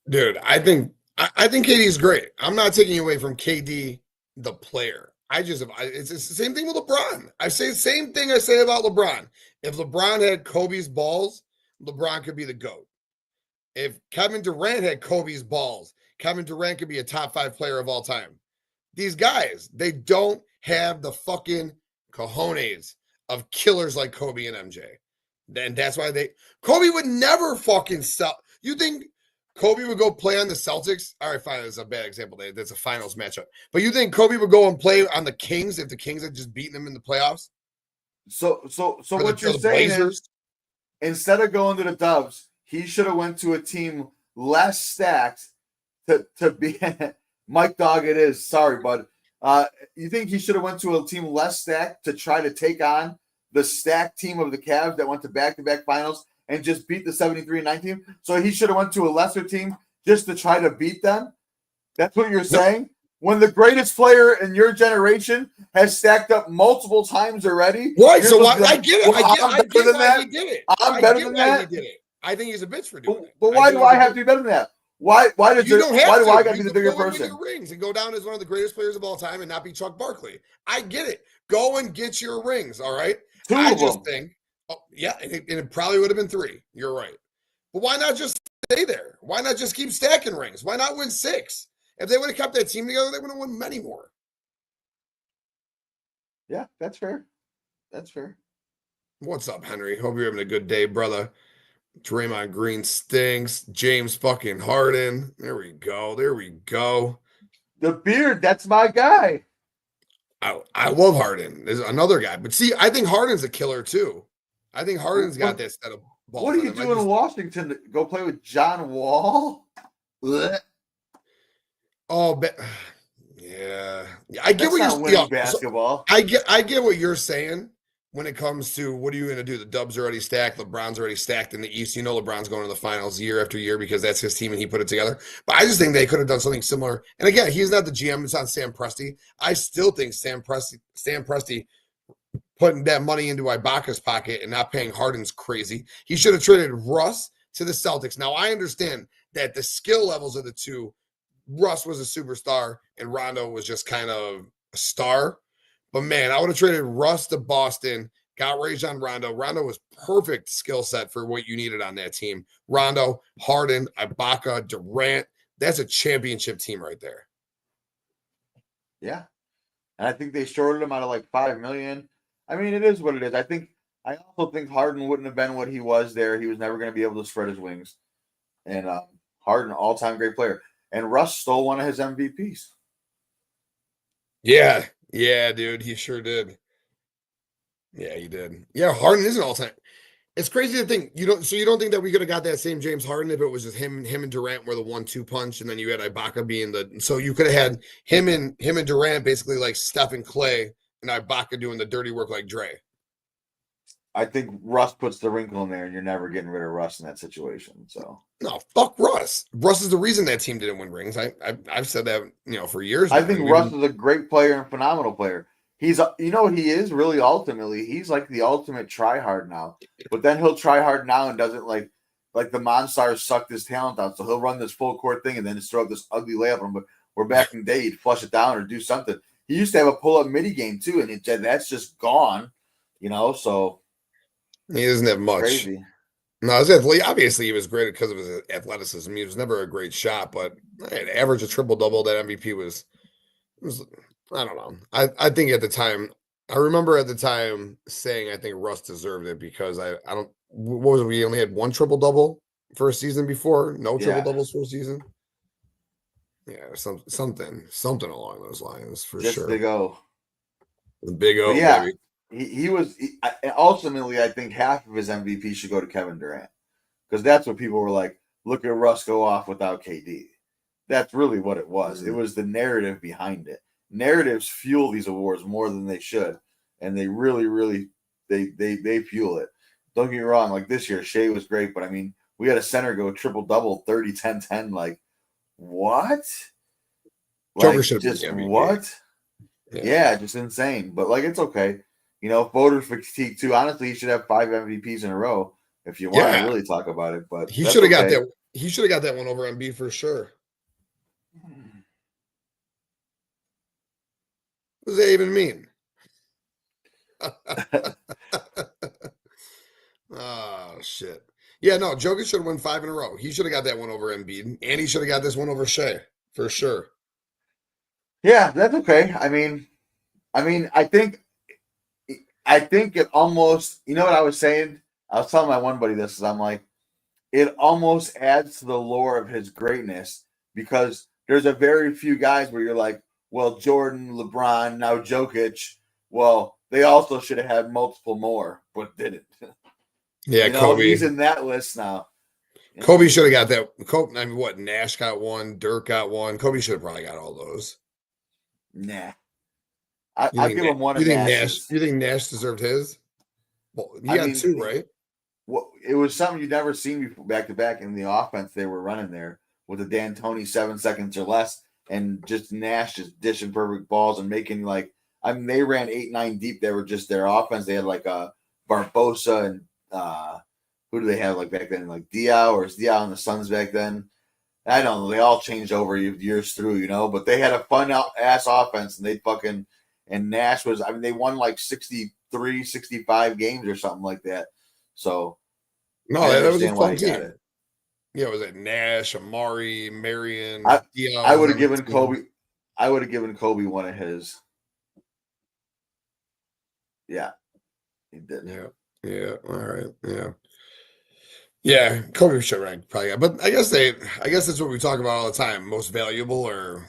Speaker 1: Dude, I think KD's great. I'm not taking away from KD, the player. It's the same thing with LeBron. I say the same thing I say about LeBron. If LeBron had Kobe's balls, LeBron could be the GOAT. If Kevin Durant had Kobe's balls, Kevin Durant could be a top 5 player of all time. These guys, they don't have the fucking cojones of killers like Kobe and MJ. And that's why Kobe would never fucking sell. You think Kobe would go play on the Celtics? All right, fine. That's a bad example. That's a finals matchup. But you think Kobe would go and play on the Kings if the Kings had just beaten them in the playoffs?
Speaker 2: So what you're saying is, instead of going to the Dubs, he should have went to a team less stacked to be Mike Dog. It is. Sorry, bud. You think he should have went to a team less stacked to try to take on the stacked team of the Cavs that went to back-to-back finals and just beat the 73-9 team? So he should have went to a lesser team just to try to beat them? That's what you're saying? No. When the greatest player in your generation has stacked up multiple times already?
Speaker 1: Right, so I get it. I get why he did it.
Speaker 2: I'm better than that?
Speaker 1: He did it. I think he's a bitch for doing it.
Speaker 2: But why do I have to be better than that? Why do I got to be the bigger person?
Speaker 1: Your rings and go down as one of the greatest players of all time and not be Chuck Barkley. I get it. Go and get your rings, all right? I just think, and it probably would have been 3. You're right. But why not just stay there? Why not just keep stacking rings? Why not win 6? If they would have kept that team together, they would have won many more.
Speaker 2: Yeah, that's fair. That's fair.
Speaker 1: What's up, Henry? Hope you're having a good day, brother. Draymond Green stinks. James fucking Harden. There we go.
Speaker 2: The beard, that's my guy.
Speaker 1: I love Harden. There's another guy. But see, I think Harden's a killer too. I think Harden's got that set of balls.
Speaker 2: What are you doing in Washington to go play with John Wall?
Speaker 1: Oh, yeah. I get what you're saying.
Speaker 2: Basketball.
Speaker 1: I get what you're saying. When it comes to what are you going to do? The Dubs are already stacked. LeBron's already stacked in the East. You know LeBron's going to the finals year after year because that's his team and he put it together. But I just think they could have done something similar. And again, he's not the GM. It's on Sam Presti. I still think Sam Presti putting that money into Ibaka's pocket and not paying Harden's crazy. He should have traded Russ to the Celtics. Now, I understand that the skill levels of the two, Russ was a superstar and Rondo was just kind of a star. But, man, I would have traded Russ to Boston, got Rajon Rondo. Rondo was perfect skill set for what you needed on that team. Rondo, Harden, Ibaka, Durant. That's a championship team right there.
Speaker 2: Yeah. And I think they shorted him out of like $5 million. I mean, it is what it is. I also think Harden wouldn't have been what he was there. He was never going to be able to spread his wings. And Harden, all-time great player. And Russ stole one of his MVPs.
Speaker 1: Yeah, dude, he sure did. Yeah, he did. Yeah, Harden is an all-time. It's crazy to think you don't think that we could have got that same James Harden if it was just him and Durant were the 1-2 punch, and then you had Ibaka being so you could have had him and Durant basically like Steph and Clay, and Ibaka doing the dirty work like Dre.
Speaker 2: I think Russ puts the wrinkle in there, and you're never getting rid of Russ in that situation. So
Speaker 1: no, fuck Russ. Russ is the reason that team didn't win rings. I've said that for years.
Speaker 2: I think Russ is a great player and phenomenal player. He's what he is really ultimately. He's like the ultimate try hard now. But then he'll try hard now and doesn't like the Monstars sucked his talent out. So he'll run this full court thing and then just throw up this ugly layup. But we're back in the day, he'd flush it down or do something. He used to have a pull up midi game too, and that's just gone. So.
Speaker 1: He doesn't have much.
Speaker 2: Crazy.
Speaker 1: No, obviously he was great because of his athleticism. He was never a great shot, but average a triple-double. That MVP was I don't know. I think at the time, I remember at the time saying I think Russ deserved it because I don't. What was it? We only had 1 triple-double for a season before. No triple-doubles for a season. Yeah, something along those lines for
Speaker 2: just
Speaker 1: sure.
Speaker 2: Big O.
Speaker 1: The Big O,
Speaker 2: yeah.
Speaker 1: baby.
Speaker 2: Ultimately, I think half of his MVP should go to Kevin Durant because that's what people were like, look at Russ go off without KD. That's really what it was. Mm-hmm. It was the narrative behind it. Narratives fuel these awards more than they should, and they really, really, they fuel it. Don't get me wrong. Like this year, Shea was great, but I mean, we had a center go triple-double, 30, 10, 10. Like, what?
Speaker 1: Joker
Speaker 2: Like,
Speaker 1: should have been
Speaker 2: just
Speaker 1: the MVP.
Speaker 2: what? Yeah, just insane. But, like, it's okay. Voter fatigue, too. Honestly, he should have 5 MVPs in a row if you want to really talk about it. But
Speaker 1: he should have got that. He should have got that one over MB for sure. What does that even mean? Oh shit! Yeah, no, Jokic should have won 5 in a row. He should have got that one over Embiid, and he should have got this one over Shea for sure.
Speaker 2: Yeah, that's okay. I mean, I think it almost. You know what I was saying? I was telling my one buddy this. Is I'm like, it almost adds to the lore of his greatness because there's a very few guys where you're like, well, Jordan, LeBron, now Jokic. Well, they also should have had multiple more, but didn't.
Speaker 1: Yeah, Kobe.
Speaker 2: He's in that list now.
Speaker 1: Kobe should have got that. Kobe, I mean, what? Nash got one. Dirk got one. Kobe should have probably got all those.
Speaker 2: Nah. I give him one of
Speaker 1: Nash. You think Nash deserved his? Well, he got 2, right?
Speaker 2: Well, it was something you'd never seen before back to back in the offense they were running there with the D'Antoni 7 seconds or less, and just Nash just dishing perfect balls and making they ran 8-9 deep. They were just their offense. They had like Barbosa and who do they have like back then? Like Diaw, or is Diaw on the Suns back then? I don't know. They all changed over years through, but they had a fun ass offense, and and Nash was, they won like 63, 65 games or something like that. So
Speaker 1: no, that was a fun team. Yeah, was it Nash, Amari, Marion?
Speaker 2: I would have given Kobe. I would have given Kobe one of his. Yeah, he did.
Speaker 1: Yeah. All right. Yeah. Kobe should rank probably, but I guess that's what we talk about all the time. Most valuable or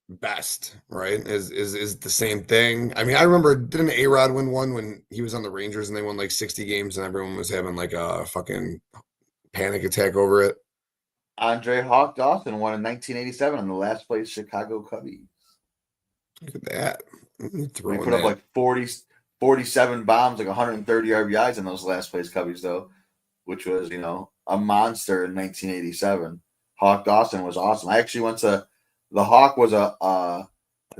Speaker 1: best, right? Is the same thing. I mean, I remember, didn't A-Rod win one when he was on the Rangers and they won like 60 games and everyone was having like a fucking panic attack over it?
Speaker 2: Andre Hawk Dawson won in 1987 on the last place Chicago Cubbies.
Speaker 1: Look at that.
Speaker 2: He put up like 47 bombs, like 130 RBIs in those last place Cubbies, though, which was, a monster in 1987. Hawk Dawson was awesome. I actually went to the Hawk was I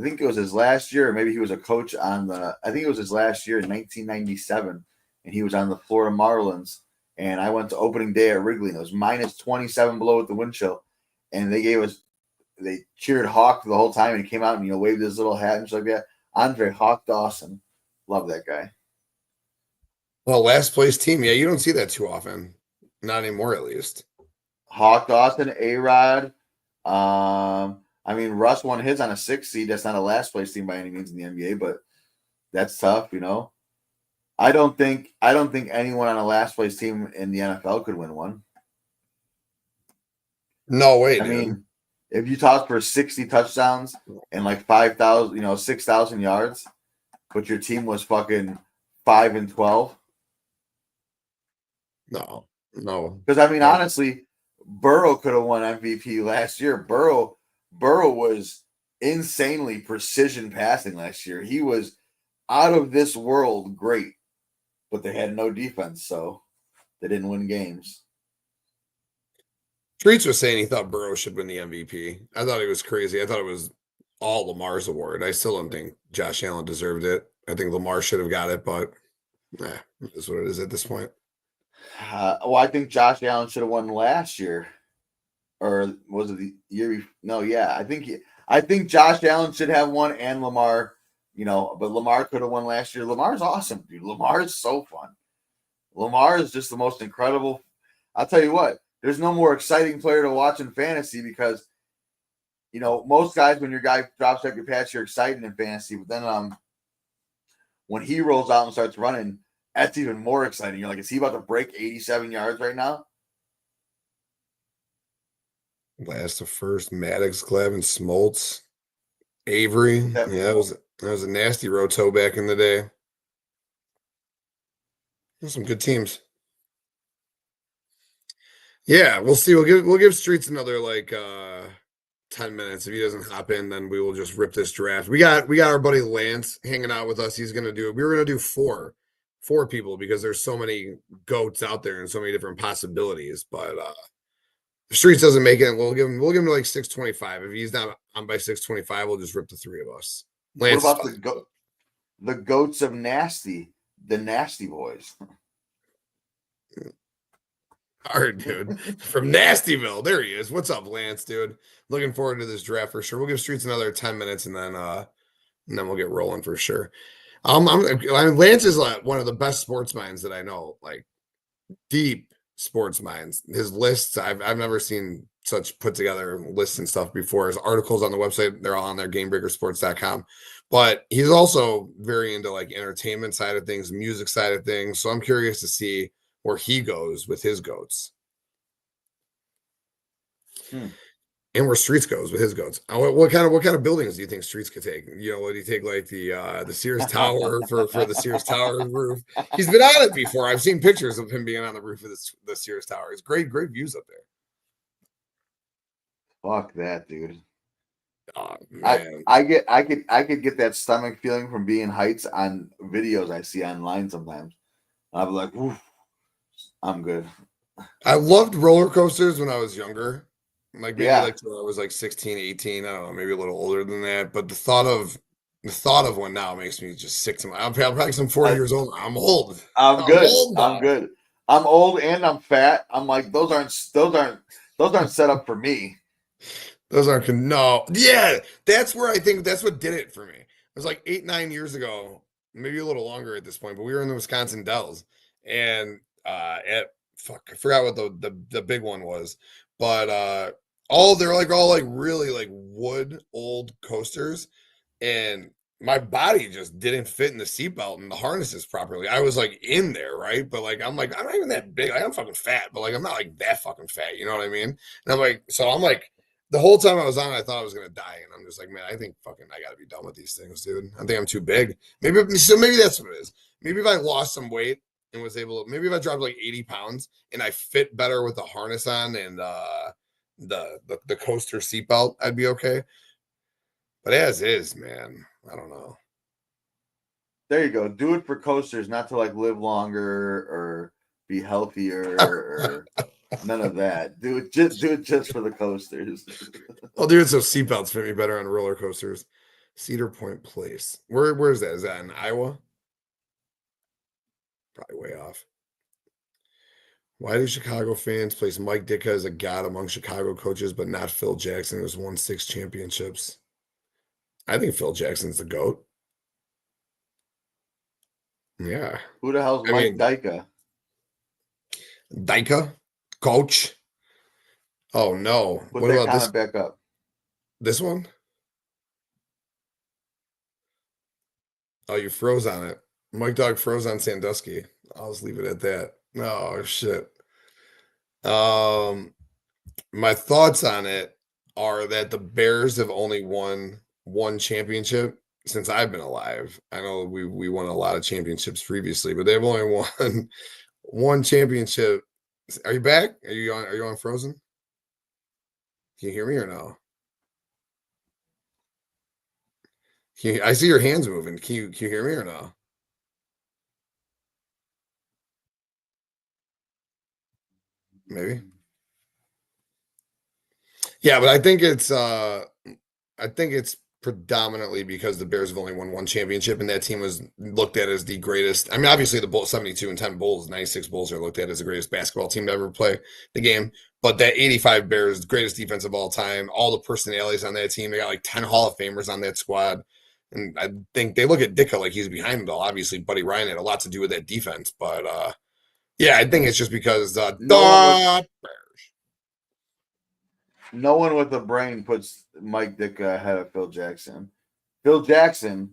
Speaker 2: think it was his last year, or maybe he was a coach I think it was his last year in 1997, and he was on the Florida Marlins. And I went to opening day at Wrigley, and it was minus 27 below with the wind chill. And they cheered Hawk the whole time, and he came out and, waved his little hat and stuff like that. Andre Hawk Dawson. Love that guy.
Speaker 1: Well, last place team. Yeah, you don't see that too often. Not anymore, at least.
Speaker 2: Hawk Dawson, A-Rod. Russ won his on a 6 seed. That's not a last place team by any means in the NBA, but that's tough, I don't think anyone on a last place team in the NFL could win one.
Speaker 1: No way.
Speaker 2: If you toss for 60 touchdowns and like 5,000, 6,000 yards, but your team was fucking 5-12.
Speaker 1: No.
Speaker 2: Because honestly, Burrow could have won MVP last year. Burrow was insanely precision passing last year. He was out of this world great, but they had no defense, so they didn't win games.
Speaker 1: Streets was saying he thought Burrow should win the MVP. I thought he was crazy. I thought it was all Lamar's award. I still don't think Josh Allen deserved it. I think Lamar should have got it, but that's what it is at this point.
Speaker 2: I think Josh Allen should have won last year, or was it the year before? No, yeah, I think Josh Allen should have won, and Lamar, but Lamar could have won last year. Lamar's awesome, dude. Lamar is so fun. Lamar is just the most incredible. I'll tell you what, there's no more exciting player to watch in fantasy because, most guys, when your guy drops back your pass, you're excited in fantasy, but then when he rolls out and starts running, that's even more exciting. You're like, is he about to break 87 yards right now?
Speaker 1: Last to first, Maddox, Glavin, Smoltz, Avery. Yeah, that was a nasty roto back in the day. There's some good teams. Yeah, we'll see. We'll give Streets another 10 minutes. If he doesn't hop in, then we will just rip this draft. We got our buddy Lance hanging out with us. He's gonna do it. We were gonna do four for people because there's so many goats out there and so many different possibilities. But if Streets doesn't make it, we'll give him like 625. If he's not on by 625, we'll just rip the three of us.
Speaker 2: What about the goats of nasty, the nasty boys?
Speaker 1: All right, dude. From Nastyville. There he is. What's up, Lance, dude? Looking forward to this draft for sure. We'll give Streets another 10 minutes and then we'll get rolling for sure. Lance is like one of the best sports minds that I know, like deep sports minds. His lists, I've never seen such put together lists and stuff before. His articles on the website, they're all on there, gamebreakersports.com. But he's also very into like entertainment side of things, music side of things. So I'm curious to see where he goes with his goats. And where Streets goes with his goats. What kind of buildings do you think Streets could take? Would he take like the Sears Tower for the Sears Tower roof? He's been on it before. I've seen pictures of him being on the roof of the Sears Tower. It's great views up there.
Speaker 2: Fuck that, dude.
Speaker 1: Oh, man.
Speaker 2: I could get that stomach feeling from being heights on videos I see online sometimes. I'm like, oof, I'm good.
Speaker 1: I loved roller coasters when I was younger. Like maybe
Speaker 2: Yeah.
Speaker 1: like till I was like 16, 18. I don't know, maybe a little older than that. But the thought of one now makes me just sick to my. I'm probably some 40 years old. I'm old.
Speaker 2: I'm good.
Speaker 1: Old
Speaker 2: I'm good. I'm old and I'm fat. I'm like those aren't set up for me.
Speaker 1: Those aren't no. Yeah, that's where I think that's what did it for me. It was like 8, 9 years ago, maybe a little longer at this point. But we were in the Wisconsin Dells, and I forgot what the big one was, but they're all really like wood old coasters, and my body just didn't fit in the seatbelt and the harnesses properly. I was like in there, right? But like I'm not even that big. Like, I'm fucking fat, but like I'm not like that fucking fat. You know what I mean? And I'm like the whole time I was on it, I thought I was gonna die, and I'm just like, man, I think fucking I gotta be done with these things, dude. I think I'm too big. Maybe that's what it is. Maybe if I lost some weight and was able to, maybe if I dropped like 80 pounds and I fit better with the harness on and the coaster seatbelt, I'd be okay. But as is, man, I don't know.
Speaker 2: There you go. Do it for coasters, not to like live longer or be healthier or none of that. Do it just for the coasters.
Speaker 1: I'll do it so seatbelts fit me better on roller coasters. Cedar Point Place. Where's that? Is that in Iowa? Probably way off. Why do Chicago fans place Mike Ditka as a god among Chicago coaches, but not Phil Jackson, who's won 6 championships? I think Phil Jackson's the GOAT. Yeah.
Speaker 2: Who the hell's Mike Ditka?
Speaker 1: Ditka? Coach? Oh, no.
Speaker 2: Put
Speaker 1: what
Speaker 2: that
Speaker 1: about
Speaker 2: comment
Speaker 1: this?
Speaker 2: back up.
Speaker 1: This one? Oh, you froze on it. Mike Dog froze on Sandusky. I'll just leave it at that. Oh, shit. My thoughts on it are that the Bears have only won 1 championship since I've been alive. I know we won a lot of championships previously, but they've only won 1 championship. Are you back? Are you on Frozen? Can you hear me or no? I see your hands moving. Can you hear me or no? Maybe. Yeah, but I think it's predominantly because the Bears have only won 1 championship, and that team was looked at as the greatest. I mean, obviously the Bulls, 72 and 10 Bulls, 96 Bulls are looked at as the greatest basketball team to ever play the game. But that 85 Bears, greatest defense of all time, all the personalities on that team, they got like 10 Hall of Famers on that squad. And I think they look at Ditka like he's behind it all. Obviously, Buddy Ryan had a lot to do with that defense. But yeah, I think it's just because
Speaker 2: no one with a brain puts Mike Ditka ahead of Phil Jackson. Phil Jackson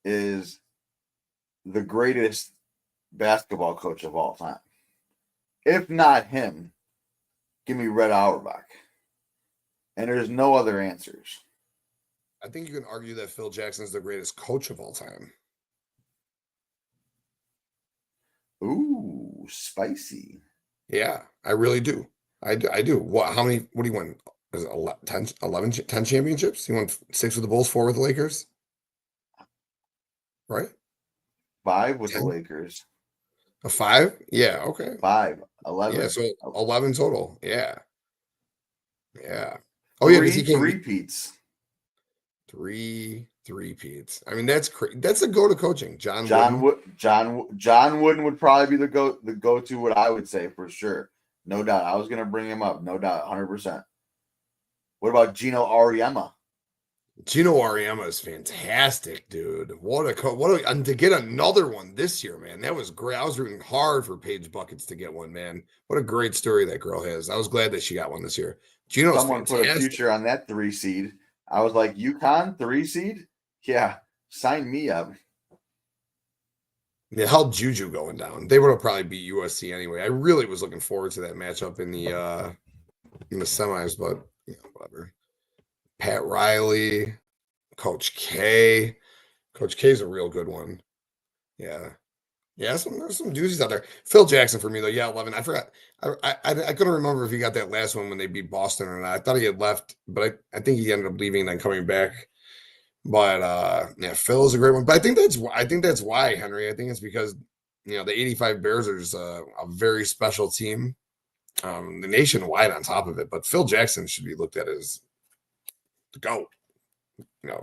Speaker 2: is the greatest basketball coach of all time. If not him, give me Red Auerbach. And there's no other answers.
Speaker 1: I think you can argue that Phil Jackson is the greatest coach of all time.
Speaker 2: Ooh, spicy.
Speaker 1: Yeah, I really do. I do. What? How many? What do you win? Is it 10 championships? He won 6 with the Bulls, 4 with the Lakers, right?
Speaker 2: 5 with
Speaker 1: 10?
Speaker 2: the Lakers.
Speaker 1: A 5? Yeah, okay.
Speaker 2: 5,
Speaker 1: Yeah,
Speaker 2: 11.
Speaker 1: so 11 total. Yeah. Yeah. Oh yeah, because
Speaker 2: Three
Speaker 1: he came
Speaker 2: three-peats.
Speaker 1: three peats. I mean, that's a go to coaching. John Wooden.
Speaker 2: John Wooden would probably be the go to, what I would say for sure. No doubt. I was gonna bring him up, no doubt, 100%. What about Gino Auriemma?
Speaker 1: Gino Auriemma is fantastic, dude. And to get another one this year, man. That was great. I was rooting hard for Paige Buckets to get one, man. What a great story that girl has. I was glad that she got one this year. Gino's
Speaker 2: Someone put a
Speaker 1: fantastic.
Speaker 2: future on that 3 seed. I was like, UConn 3 seed? Yeah, sign me up.
Speaker 1: Yeah, how'd Juju going down? They would have probably beat USC anyway. I really was looking forward to that matchup in the semis, but whatever. Pat Riley, Coach K. Coach K is a real good one. Yeah. Yeah, there's some doozies out there. Phil Jackson for me though. Yeah, 11. I forgot. I couldn't remember if he got that last one when they beat Boston or not. I thought he had left, but I think he ended up leaving and then coming back. But yeah, Phil is a great one. But I think that's why, Henry. I think it's because the 85 Bears are just a very special team. The nationwide on top of it. But Phil Jackson should be looked at as the GOAT. The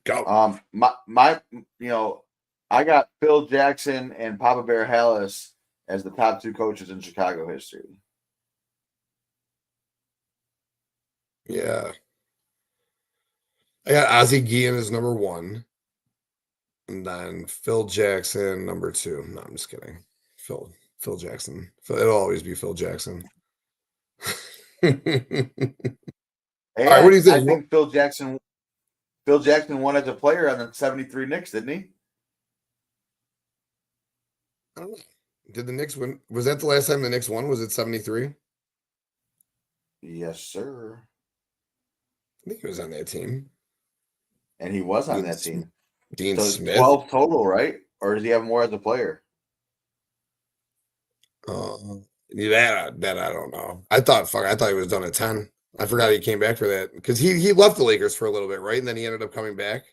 Speaker 1: GOAT.
Speaker 2: My I got Phil Jackson and Papa Bear Hallis as the top 2 coaches in Chicago history.
Speaker 1: Yeah. I got Ozzie Guillen as number 1. And then Phil Jackson, number 2. No, I'm just kidding. Phil Jackson. It'll always be Phil Jackson. All right, what do you think?
Speaker 2: I think Phil Jackson won as a player on the 73 Knicks, didn't he?
Speaker 1: I don't know. Did the Knicks win? Was that the last time the Knicks won? Was it 73?
Speaker 2: Yes, sir.
Speaker 1: I think he was on that team.
Speaker 2: And he was on that team.
Speaker 1: Dean
Speaker 2: So
Speaker 1: Smith.
Speaker 2: 12 total, right? Or does he have more as a player?
Speaker 1: That I don't know. I thought he was done at 10. I forgot he came back for that because he left the Lakers for a little bit, right? And then he ended up coming back.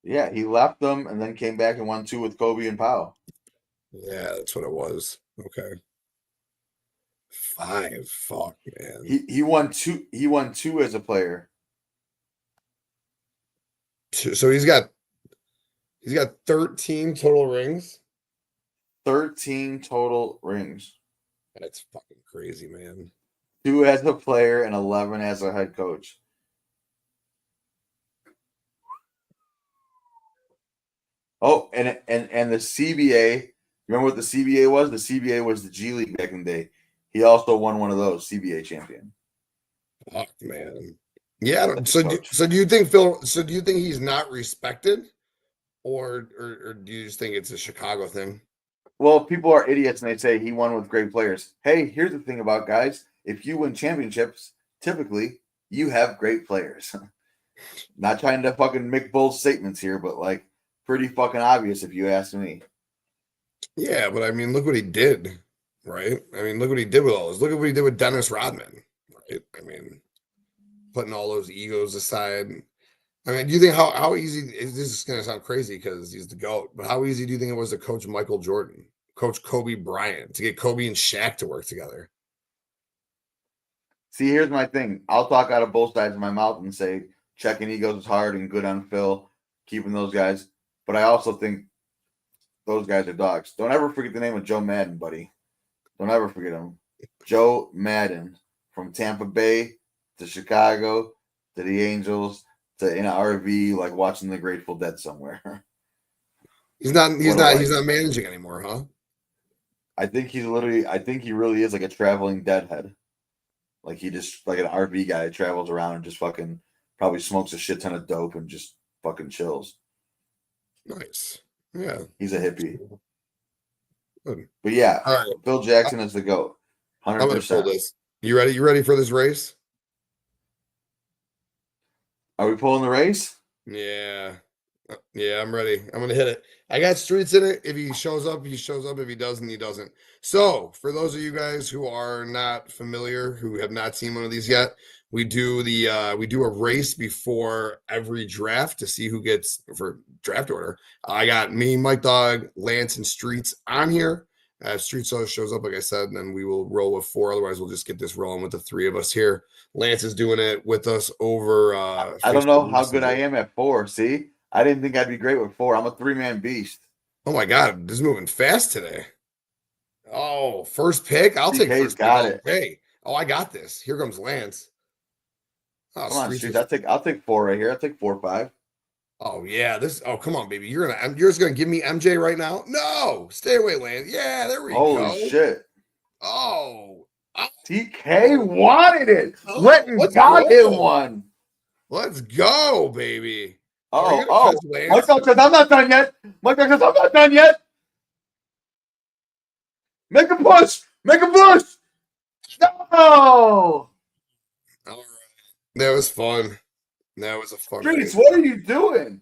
Speaker 2: Yeah, he left them and then came back and won 2 with Kobe and Powell.
Speaker 1: Yeah, that's what it was. Okay. 5. Fuck, man.
Speaker 2: He won 2. He won 2 as a player.
Speaker 1: So he's got 13 total rings.
Speaker 2: 13 total rings.
Speaker 1: That's fucking crazy, man.
Speaker 2: 2 as a player and 11 as a head coach. Oh, and the CBA. Remember what the CBA was? The CBA was the G League back in the day. He also won one of those, CBA champion.
Speaker 1: Fuck, man. Yeah. So do you think do you think he's not respected, or do you just think it's a Chicago thing?
Speaker 2: Well, people are idiots and they say he won with great players. Hey, here's the thing about guys: if you win championships, typically you have great players. Not trying to fucking make bold statements here, but like pretty fucking obvious if you ask me.
Speaker 1: Yeah, but I mean, look what he did, right? I mean, look what he did with all those. Look at what he did with Dennis Rodman, right? I mean, putting all those egos aside. I mean, do you think how easy is this? Is going to sound crazy because he's the GOAT, but how easy do you think it was to coach Michael Jordan, coach Kobe Bryant, to get Kobe and Shaq to work together?
Speaker 2: See, here's my thing. I'll talk out of both sides of my mouth and say checking egos is hard and good on Phil, keeping those guys. But I also think those guys are dogs. Don't ever forget the name of Joe Madden, buddy. Don't ever forget him. Joe Madden, from Tampa Bay to Chicago to the Angels to in an RV, like watching the Grateful Dead somewhere.
Speaker 1: He's not managing anymore, huh?
Speaker 2: I think he really is like a traveling deadhead. Like he just like an RV guy that travels around and just fucking probably smokes a shit ton of dope and just fucking chills.
Speaker 1: Nice. Yeah.
Speaker 2: He's a hippie.
Speaker 1: Good.
Speaker 2: But yeah,
Speaker 1: all right.
Speaker 2: Phil Jackson is the GOAT. 100%.
Speaker 1: I'm gonna pull this. You ready? You ready for this race?
Speaker 2: Are we pulling the race?
Speaker 1: Yeah. Yeah, I'm ready. I'm gonna hit it. I got streets in it. If he shows up, he shows up. If he doesn't, he doesn't. So, for those of you guys who are not familiar, who have not seen one of these yet, We do a race before every draft to see who gets for draft order. I got me, Mike Dog, Lance, and Streets on here. Streets shows up, like I said, and then we will roll with 4. Otherwise, we'll just get this rolling with the 3 of us here. Lance is doing it with us over.
Speaker 2: I don't know how
Speaker 1: Facebook
Speaker 2: good I
Speaker 1: Messenger.
Speaker 2: am at 4. See, I didn't think I'd be great with 4. I'm a 3-man beast.
Speaker 1: Oh my God, this is moving fast today. Oh, first pick. I'll take
Speaker 2: DK's
Speaker 1: first pick
Speaker 2: got
Speaker 1: all
Speaker 2: it.
Speaker 1: day. Oh, I got this. Here comes Lance. Oh,
Speaker 2: Come on,
Speaker 1: Streets
Speaker 2: Streets.
Speaker 1: is-
Speaker 2: I'll take 4 right here. I'll take 4 or 5.
Speaker 1: Oh yeah, this. Oh come on, baby. You're just gonna give me MJ right now? No, stay away, Lance. Yeah, there we
Speaker 2: Holy
Speaker 1: go.
Speaker 2: shit.
Speaker 1: Oh,
Speaker 2: TK wanted it.
Speaker 1: Oh,
Speaker 2: Went and
Speaker 1: let's
Speaker 2: got
Speaker 1: go.
Speaker 2: him one.
Speaker 1: Let's go, baby.
Speaker 2: Oh,
Speaker 1: you're gonna catch
Speaker 2: Mike
Speaker 1: Lance.
Speaker 2: Dog says, I'm not done yet. Mike Dog says, I'm not done yet. Make a push. Make a push. No.
Speaker 1: All right, that was fun. That was a fun
Speaker 2: Streets,
Speaker 1: race.
Speaker 2: what are you doing?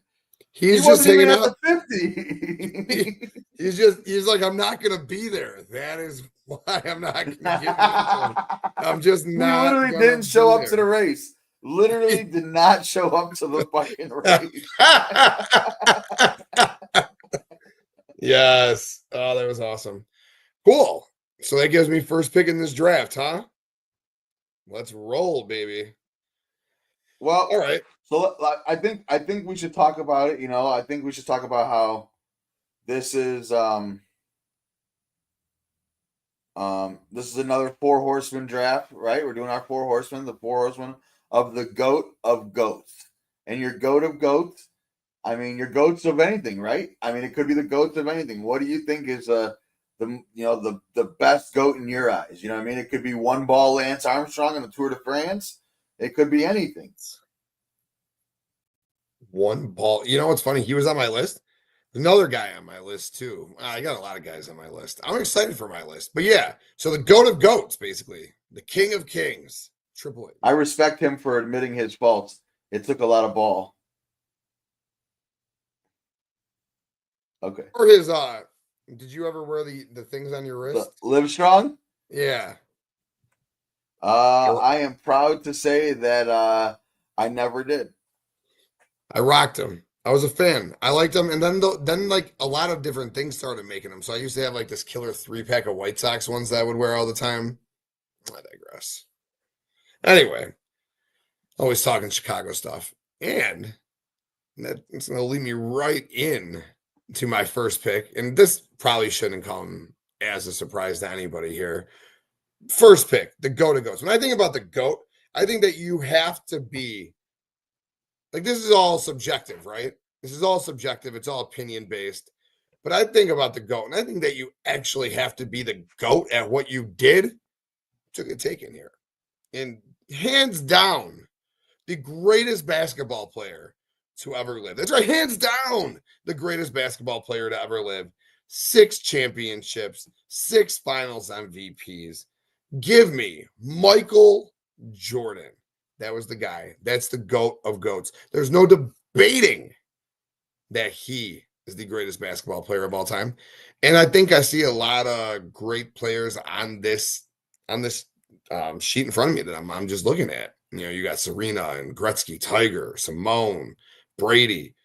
Speaker 1: He's
Speaker 2: He
Speaker 1: just
Speaker 2: wasn't even
Speaker 1: hanging
Speaker 2: at
Speaker 1: out.
Speaker 2: the 50.
Speaker 1: He's like, I'm not gonna be there. That is why I'm not gonna give you this one. I'm just
Speaker 2: He
Speaker 1: not.
Speaker 2: literally
Speaker 1: gonna
Speaker 2: didn't show
Speaker 1: be
Speaker 2: up to the race. Literally did not show up to the fucking race.
Speaker 1: there. Yes. Oh, that was awesome. Cool. So that gives me first pick in this draft, huh? Let's roll, baby.
Speaker 2: Well,
Speaker 1: All right.
Speaker 2: so I think we should talk about it. I think we should talk about how this is this is another 4 horseman draft, right? We're doing our 4 horsemen, the 4 horsemen of the GOAT of GOATs. And your GOAT of GOATs, I mean, your GOATs of anything, right? I mean, it could be the GOATs of anything. What do you think is the best GOAT in your eyes? You know what I mean? It could be one ball Lance Armstrong in the Tour de France. It could be anything.
Speaker 1: One ball. You know what's funny? He was on my list. Another guy on my list too. I got a lot of guys on my list. I'm excited for my list. But yeah, so the GOAT of GOATs, basically. The King of Kings. Triple A.
Speaker 2: I respect him for admitting his faults. It took a lot of ball. Okay.
Speaker 1: Or his did you ever wear the things on your wrist?
Speaker 2: Live strong?
Speaker 1: Yeah.
Speaker 2: I am proud to say that I never did.
Speaker 1: I rocked them. I was a fan. I liked them. And then like a lot of different things started making them. So I used to have like this killer 3-pack of White Sox ones that I would wear all the time. I digress. Anyway, always talking Chicago stuff. And that's going to lead me right in to my first pick. And this probably shouldn't come as a surprise to anybody here. First pick, the GOAT of GOATs. When I think about the GOAT, I think that you have to be like, this is all subjective, right? This is all subjective. It's all opinion based. But I think about the GOAT, and I think that you actually have to be the GOAT at what you did. Took a take in here. And hands down, the greatest basketball player to ever live. That's right, hands down, the greatest basketball player to ever live. 6 championships, 6 finals MVPs. Give me Michael Jordan. That was the guy. That's the GOAT of GOATs. There's no debating that he is the greatest basketball player of all time. And I think I see a lot of great players on this sheet in front of me that I'm just looking at. You got Serena and Gretzky, Tiger, Simone, Brady.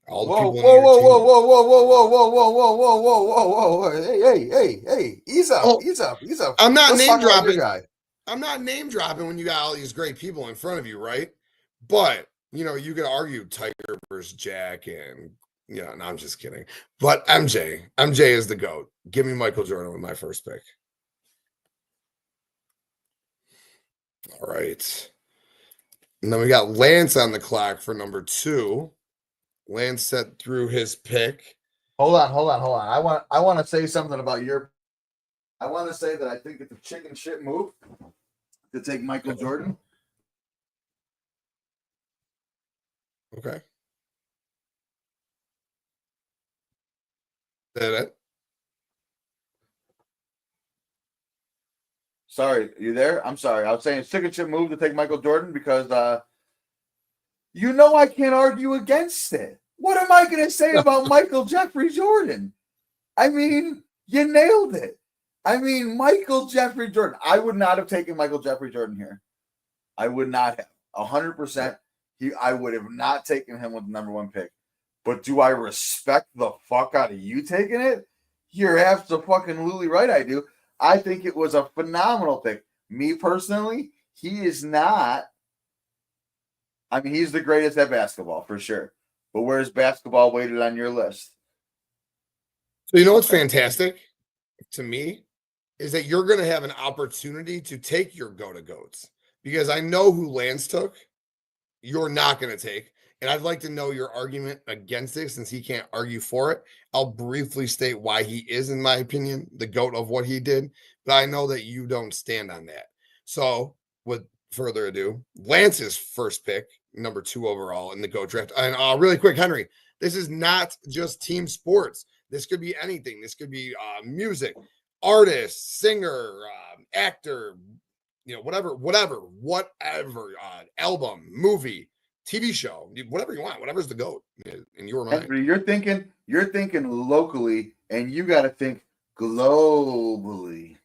Speaker 1: All the
Speaker 2: Whoa,
Speaker 1: people
Speaker 2: whoa,
Speaker 1: in your
Speaker 2: whoa,
Speaker 1: team.
Speaker 2: whoa, whoa, whoa, whoa, whoa, whoa, whoa, whoa, whoa, whoa, whoa, whoa, hey, ease up,
Speaker 1: Oh,
Speaker 2: ease up.
Speaker 1: I'm not
Speaker 2: Let's
Speaker 1: name
Speaker 2: talk about
Speaker 1: dropping.
Speaker 2: your guy.
Speaker 1: I'm not name dropping when you got all these great people in front of you, right? But you could argue Tiger versus Jack, and no, I'm just kidding. But MJ is the GOAT. Give me Michael Jordan with my first pick. All right. And then we got Lance on the clock for number 2. Lance set through his pick.
Speaker 2: Hold on. I want to say something about I want to say that I think it's a chicken shit move to take Michael Jordan.
Speaker 1: Okay. That
Speaker 2: Sorry, you there? I'm sorry. I was saying it's a chicken shit move to take Michael Jordan because I can't argue against it. What am I going to say about Michael Jeffrey Jordan? I mean, you nailed it. I mean, Michael Jeffrey Jordan. I would not have taken Michael Jeffrey Jordan here. I would not have 100%. I would have not taken him with the number 1 pick. But do I respect the fuck out of you taking it? You're absolutely right. I do. I think it was a phenomenal pick. Me personally, he is not. I mean, he's the greatest at basketball for sure. But where's basketball weighted on your list?
Speaker 1: So you know what's fantastic to me is that you're going to have an opportunity to take your go-to-goats, because I know who Lance took. You're not going to take. And I'd like to know your argument against it, since he can't argue for it. I'll briefly state why he is, in my opinion, the GOAT of what he did. But I know that you don't stand on that. So with further ado, Lance's first pick, number 2 overall in the GOAT draft. And really quick, Henry, this is not just team sports. This could be anything. This could be music, artist, singer, actor, whatever, album, movie, TV show, whatever you want, whatever's the GOAT in your mind.
Speaker 2: Henry, you're thinking locally, and you got to think globally.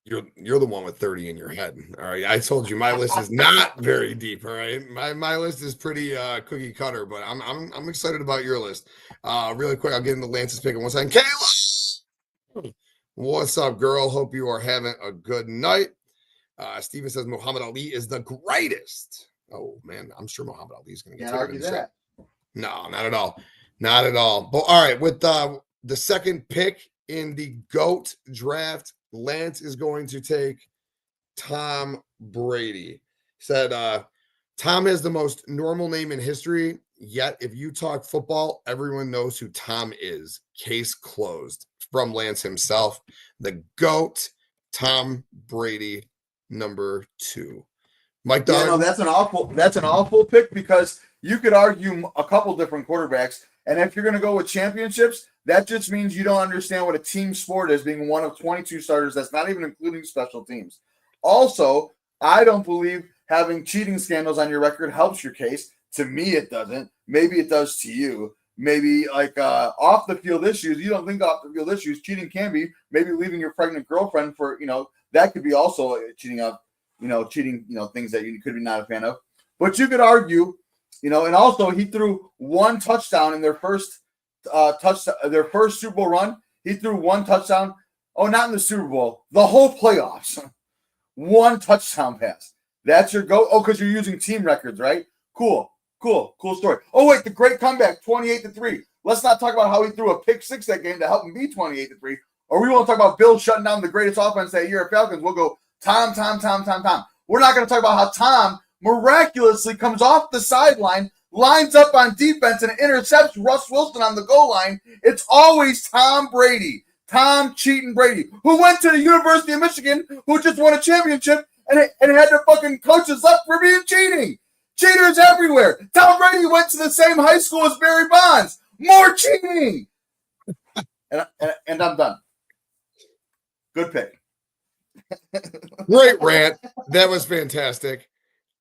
Speaker 1: You're the one with 30 in your head. All right. I told you my list is not very deep. All right. My list is pretty cookie cutter, but I'm excited about your list. Really quick, I'll get into Lance's pick in 1 second. Kayla, what's up, girl? Hope you are having a good night. Steven says Muhammad Ali is the greatest. Oh man, I'm sure Muhammad Ali is going to get taken in the draft. No, not at all. Not at all. But all right, with the second pick in the GOAT draft, Lance is going to take Tom Brady. Said Tom has the most normal name in history, yet if you talk football, everyone knows who Tom is. Case closed. From Lance himself, the GOAT, Tom Brady, number 2. Mike Dog.
Speaker 2: Yeah, no, that's an awful pick, because you could argue a couple different quarterbacks, and if you're going to go with championships, that just means you don't understand what a team sport is, being one of 22 starters. That's not even including special teams. Also, I don't believe having cheating scandals on your record helps your case. To me, it doesn't. Maybe it does to you. Maybe like off the field issues. You don't think off the field issues. Cheating can be maybe leaving your pregnant girlfriend for, that could be also cheating of, things that you could be not a fan of. But you could argue, and also he threw 1 touchdown in their first their first Super Bowl run. He threw 1 touchdown. Oh, not in the Super Bowl, the whole playoffs. 1 touchdown pass. That's your GOAT. Oh, because you're using team records, right? Cool story. Oh, wait, the great comeback, 28-3. Let's not talk about how he threw a pick 6 that game to help him be 28-3. Or we won't talk about Bill shutting down the greatest offense that year at Falcons. We'll go Tom. We're not going to talk about how Tom miraculously comes off the sideline, lines up on defense, and intercepts Russ Wilson on the goal line. It's always Tom Brady. Tom cheating Brady, who went to the University of Michigan, who just won a championship and had to fucking coach us up for being cheating. Cheaters everywhere. Tom Brady went to the same high school as Barry Bonds. More cheating. And I'm done. Good pick.
Speaker 1: Great rant. That was fantastic.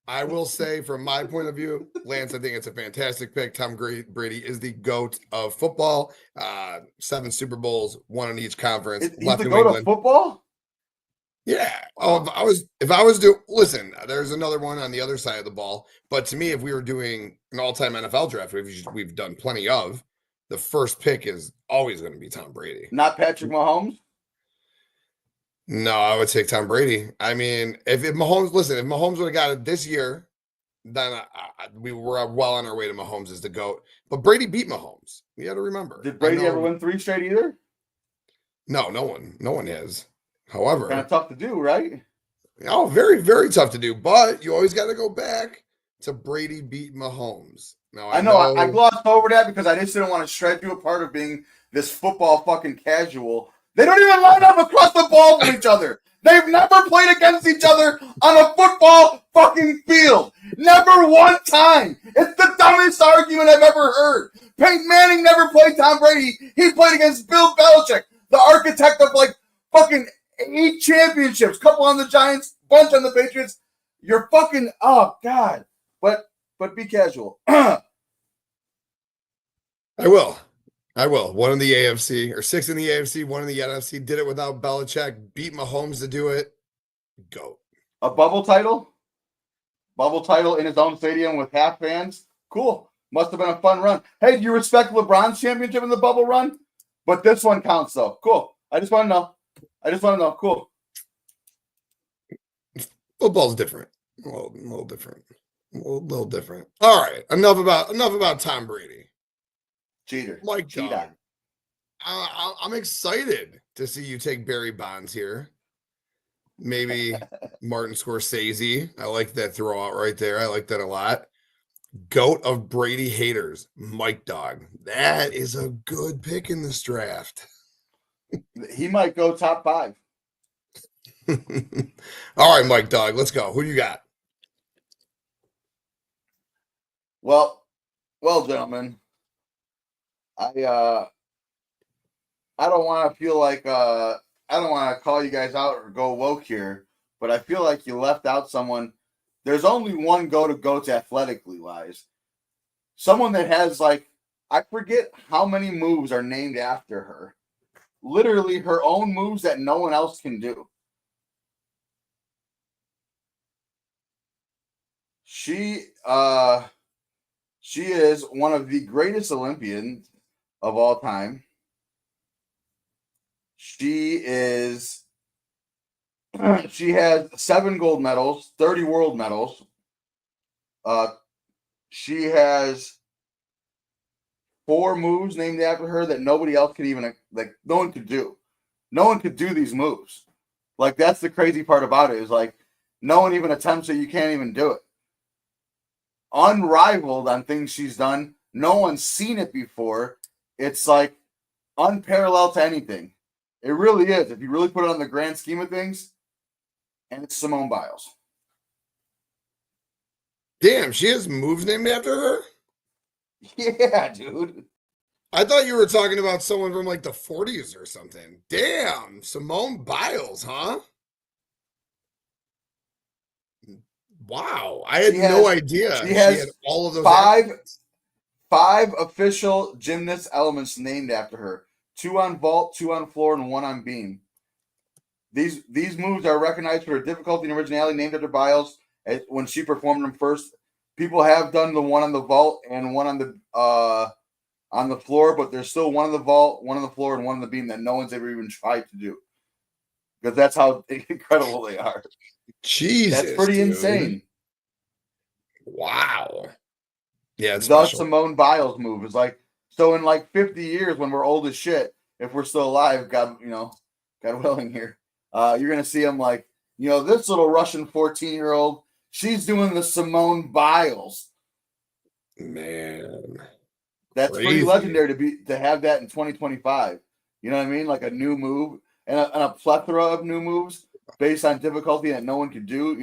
Speaker 1: I will say, from my point of view, Lance, I think it's a fantastic pick. Tom Brady is the GOAT of football. 7 Super Bowls, 1 in each conference.
Speaker 2: He's the GOAT of football?
Speaker 1: Yeah. Oh, if I was to listen, there's another one on the other side of the ball. But to me, if we were doing an all-time NFL draft, we've done plenty of, the first pick is always going to be Tom Brady.
Speaker 2: Not Patrick Mahomes?
Speaker 1: No, I would take Tom Brady. I mean, if Mahomes would have got it this year, then we were well on our way to Mahomes as the GOAT. But Brady beat Mahomes. You got to remember.
Speaker 2: Did Brady ever win 3 straight either?
Speaker 1: No one has. However,
Speaker 2: kind of tough to do, right?
Speaker 1: Oh, very, very tough to do. But you always got to go back to Brady beat Mahomes. Now
Speaker 2: I know I glossed over that because I just didn't want to shred you apart of being this football fucking casual. They don't even line up across the ball from each other. They've never played against each other on a football fucking field. Never one time. It's the dumbest argument I've ever heard. Peyton Manning never played Tom Brady. He played against Bill Belichick, the architect of like fucking 8 championships, couple on the Giants, bunch on the Patriots. You're fucking, oh God. But be casual.
Speaker 1: I will. 1 in the AFC, or 6 in the AFC, 1 in the NFC. Did it without Belichick. Beat Mahomes to do it. Go.
Speaker 2: A bubble title? Bubble title in his own stadium with half fans. Cool. Must have been a fun run. Hey, do you respect LeBron's championship in the bubble run? But this one counts, though. Cool. I just want to know. Cool.
Speaker 1: Football's different. A little different. A little different. All right. Enough about Tom Brady.
Speaker 2: Cheater.
Speaker 1: Mike
Speaker 2: Cheater.
Speaker 1: Dog. I'm excited to see you take Barry Bonds here. Maybe Martin Scorsese. I like that throw out right there. I like that a lot. GOAT of Brady haters, Mike Dog. That is a good pick in this draft.
Speaker 2: He might go top 5.
Speaker 1: All right, Mike Dog, let's go. Who do you got?
Speaker 2: Well, gentlemen, I don't want to feel like I don't want to call you guys out or go woke here, but I feel like you left out someone. There's only one GOATs athletically wise. Someone that has I forget how many moves are named after her. Literally her own moves that no one else can do. She is one of the greatest Olympians of all time. She has 7 gold medals, 30 world medals. She has 4 moves named after her that nobody else could even, no one could do. No one could do these moves. That's the crazy part about it is no one even attempts it. You can't even do it. Unrivaled on things she's done. No one's seen it before. It's unparalleled to anything. It really is. If you really put it on the grand scheme of things, and it's Simone Biles.
Speaker 1: Damn, she has moves named after her?
Speaker 2: Yeah, dude.
Speaker 1: I thought you were talking about someone from the 40s or something. Damn, Simone Biles, huh? Wow, I had no idea
Speaker 2: she had
Speaker 1: all of those.
Speaker 2: 5 official gymnast elements named after her. 2 on vault, 2 on floor, and 1 on beam. These moves are recognized for their difficulty and originality, named after Biles when she performed them first. People have done the 1 on the vault and 1 on the floor, but there's still 1 on the vault, 1 on the floor, and 1 on the beam that no one's ever even tried to do. Because that's how incredible they are.
Speaker 1: Jesus,
Speaker 2: that's pretty insane.
Speaker 1: Wow. Yeah, it's
Speaker 2: the
Speaker 1: special.
Speaker 2: Simone Biles move is so in 50 years when we're old as shit, if we're still alive, God willing here, you're gonna see them this little Russian 14-year-old, she's doing the Simone Biles.
Speaker 1: Man,
Speaker 2: that's pretty legendary to have that in 2025. You know what I mean? A new move and a plethora of new moves based on difficulty that no one could do.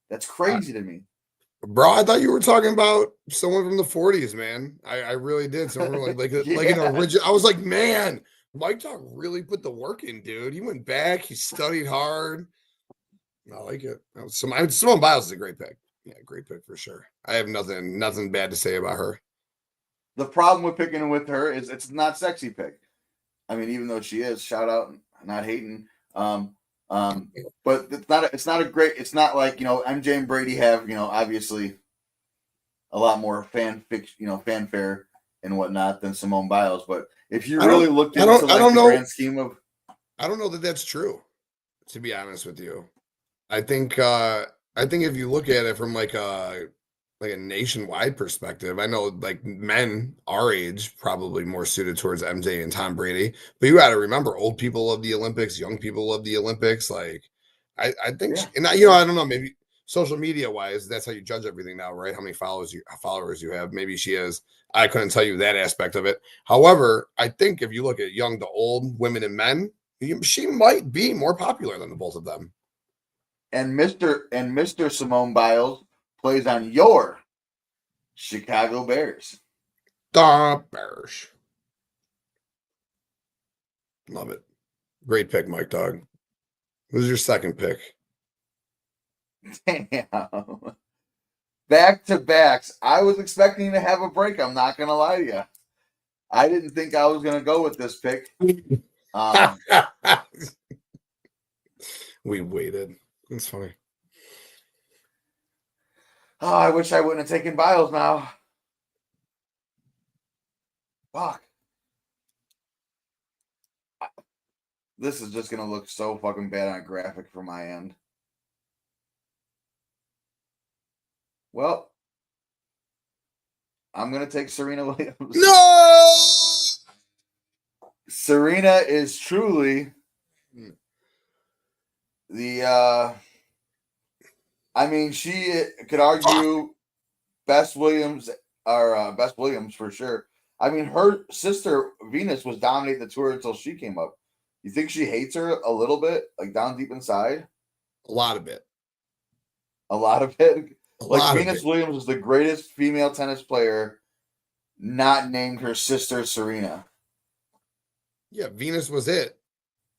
Speaker 2: That's crazy to me.
Speaker 1: Bro, I thought you were talking about someone from the 40s, man. I really did. Someone like an original. I was like, man, Mike Dog really put the work in, dude. He went back. He studied hard. I like it. Simone Biles is a great pick. Yeah, great pick for sure. I have nothing bad to say about her. The
Speaker 2: problem with picking with her is it's not sexy pick. I mean, even though she is, shout out, not hating. But it's not MJ and Brady have, obviously a lot more fanfare and whatnot than Simone Biles. But if you really looked into the grand scheme of,
Speaker 1: I don't know that that's true, to be honest with you. I think if you look at it from a nationwide perspective, I know men our age probably more suited towards MJ and Tom Brady, but you got to remember, old people love the Olympics, young people love the Olympics. I think, and I don't know, maybe social media wise, that's how you judge everything now, right? How many followers you have. Maybe she has. I couldn't tell you that aspect of it. However, I think if you look at young to old, women and men, she might be more popular than the both of them.
Speaker 2: And Mr. Simone Biles plays on your Chicago Bears.
Speaker 1: The Bears. Love it. Great pick, Mike Dog. Who's your second pick?
Speaker 2: Damn. Back-to-backs. I was expecting to have a break. I'm not going to lie to you. I didn't think I was going to go with this pick.
Speaker 1: We waited. It's funny.
Speaker 2: Oh, I wish I wouldn't have taken Biles now. Fuck. This is just going to look so fucking bad on a graphic from my end. Well, I'm going to take Serena Williams.
Speaker 1: No!
Speaker 2: Serena is truly the, I mean, she could argue best Williams or best Williams for sure. I mean, her sister Venus was dominating the tour until she came up. You think she hates her a little bit, like down deep inside?
Speaker 1: A lot of it.
Speaker 2: A lot of it. Like Venus
Speaker 1: it.
Speaker 2: Williams is the greatest female tennis player, not named her sister Serena.
Speaker 1: Yeah, Venus was it.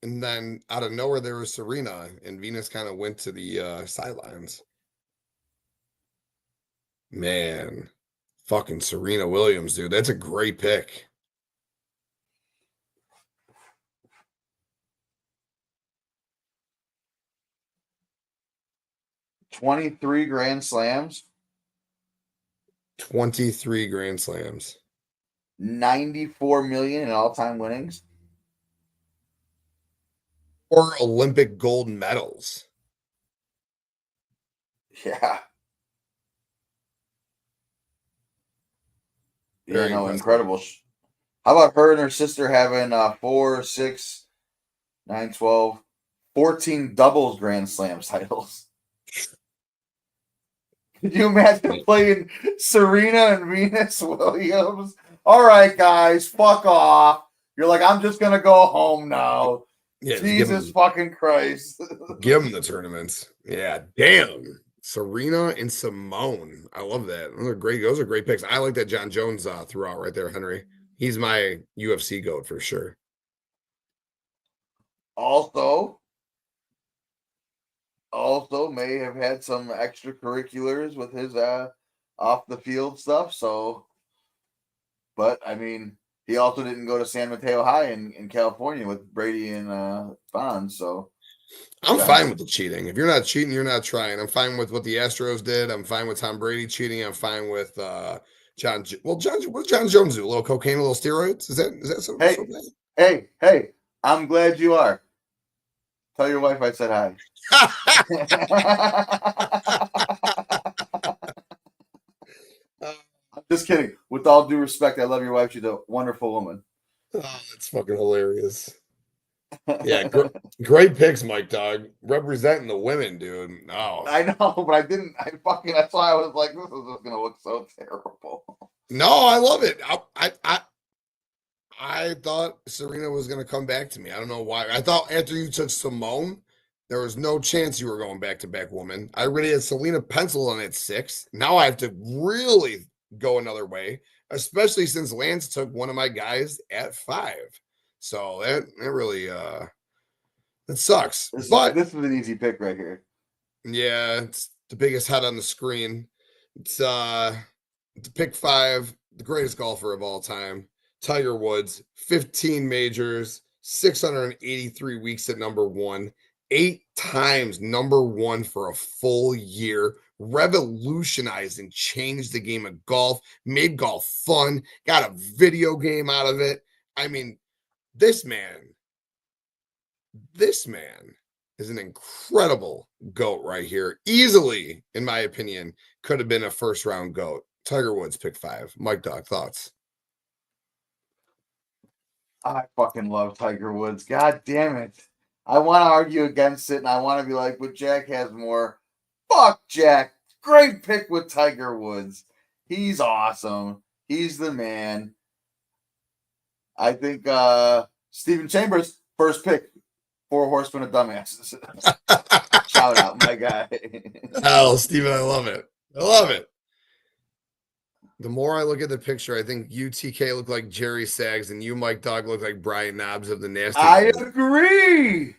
Speaker 1: And then out of nowhere, there was Serena, and Venus kind of went to the sidelines. Man, fucking Serena Williams, dude. That's a great pick.
Speaker 2: $23 Grand Slams.
Speaker 1: 23 Grand Slams.
Speaker 2: 94 million in all-time winnings.
Speaker 1: 4 Olympic gold medals.
Speaker 2: Yeah.
Speaker 1: Very
Speaker 2: no,
Speaker 1: impressive.
Speaker 2: incredible. How about her and her sister having 4, 6, 9, 12, 14 doubles Grand Slam titles? Could you imagine playing Serena and Venus Williams? All right, guys, fuck off. You're like, I'm just going to go home now.
Speaker 1: Yeah,
Speaker 2: Jesus fucking Christ.
Speaker 1: Give them the tournaments. Yeah, damn. Serena and Simone. I love that. Those are great picks. I like that John Jones threw out right there, Henry. He's my UFC GOAT for sure.
Speaker 2: Also may have had some extracurriculars with his off the field stuff. So, but I mean, he also didn't go to San Mateo High in California with Brady and Bonds. So
Speaker 1: I'm fine with the cheating. If you're not cheating, you're not trying. I'm fine with what the Astros did. I'm fine with Tom Brady cheating. I'm fine with John. What does John Jones do? A little cocaine, a little steroids? Is that something?
Speaker 2: Hey! I'm glad you are. Tell your wife I said hi. I'm just kidding. With all due respect, I love your wife. She's a wonderful woman.
Speaker 1: Oh, that's fucking hilarious. Yeah, great picks, Mike Dog. Representing the women, dude. Oh,
Speaker 2: I know, but I didn't. That's why I was like, this is just gonna look so terrible.
Speaker 1: No, I love it. I thought Serena was gonna come back to me. I don't know why. I thought after you took Simone, there was no chance you were going back to back woman. I already had Selena penciled on at 6. Now I have to really go another way, especially since Lance took one of my guys at 5. So that really that sucks.
Speaker 2: This is an easy pick right here.
Speaker 1: Yeah, it's the biggest head on the screen. It's to pick 5, the greatest golfer of all time, Tiger Woods, 15 majors, 683 weeks at number 1, 8 times number 1 for a full year, revolutionized and changed the game of golf, made golf fun, got a video game out of it. I mean, this man is an incredible GOAT right here. Easily, in my opinion, could have been a first round GOAT. Tiger Woods, pick 5. Mike Dog, thoughts?
Speaker 2: I fucking love Tiger Woods. God damn it. I want to argue against it, and I want to be like, but Jack has more. Fuck Jack. Great pick with Tiger Woods. He's awesome. He's the man. I think Stephen Chambers, first pick, 4 Horsemen of Dumbasses. Shout out, my guy.
Speaker 1: Oh, Steven, I love it. I love it. The more I look at the picture, I think you, TK, look like Jerry Saggs, and you, Mike Dog, look like Brian Knobs of the Nasty
Speaker 2: I
Speaker 1: Boys.
Speaker 2: agree.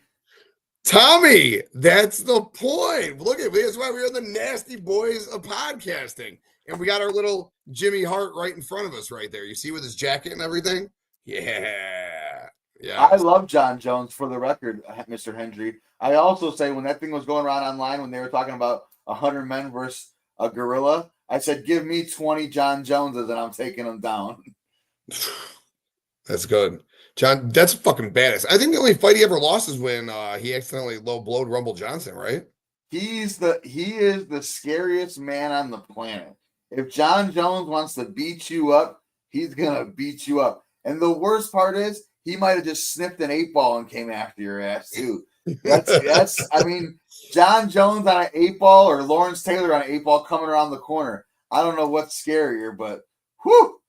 Speaker 1: Tommy, that's the point. Look at me. That's why we're the Nasty Boys of podcasting. And we got our little Jimmy Hart right in front of us right there. You see with his jacket and everything? Yeah. Yeah.
Speaker 2: I love John Jones, for the record, Mr. Hendry. I also say when that thing was going around online, when they were talking about 100 men versus a gorilla. I said, give me 20 John Joneses and I'm taking them down.
Speaker 1: That's good. John, that's fucking badass. I think the only fight he ever lost is when he accidentally low blowed Rumble Johnson, right?
Speaker 2: He is the scariest man on the planet. If John Jones wants to beat you up, he's gonna beat you up. And the worst part is he might have just sniffed an 8-ball and came after your ass too. That's I mean, John Jones on an 8-ball or Lawrence Taylor on an 8-ball coming around the corner. I don't know what's scarier, but whew.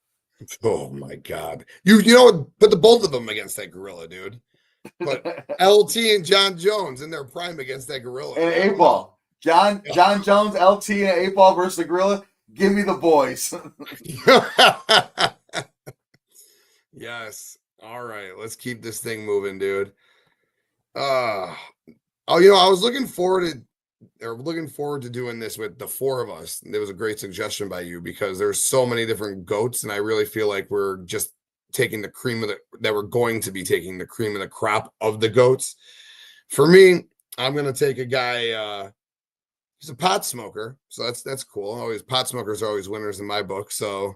Speaker 1: Oh my God. You know, put the both of them against that gorilla, dude. But LT and John Jones in their prime against that gorilla.
Speaker 2: And an 8-ball. John Jones, LT, and an 8-ball versus the gorilla. Give me the boys.
Speaker 1: Yes. All right. Let's keep this thing moving, dude. I was looking forward to doing this with the four of us. There was a great suggestion by you because there's so many different goats, and I really feel like we're just taking that we're going to be taking the cream of the crop of the goats. For me, I'm gonna take a guy. He's a pot smoker, so that's cool. Always pot smokers are always winners in my book. So,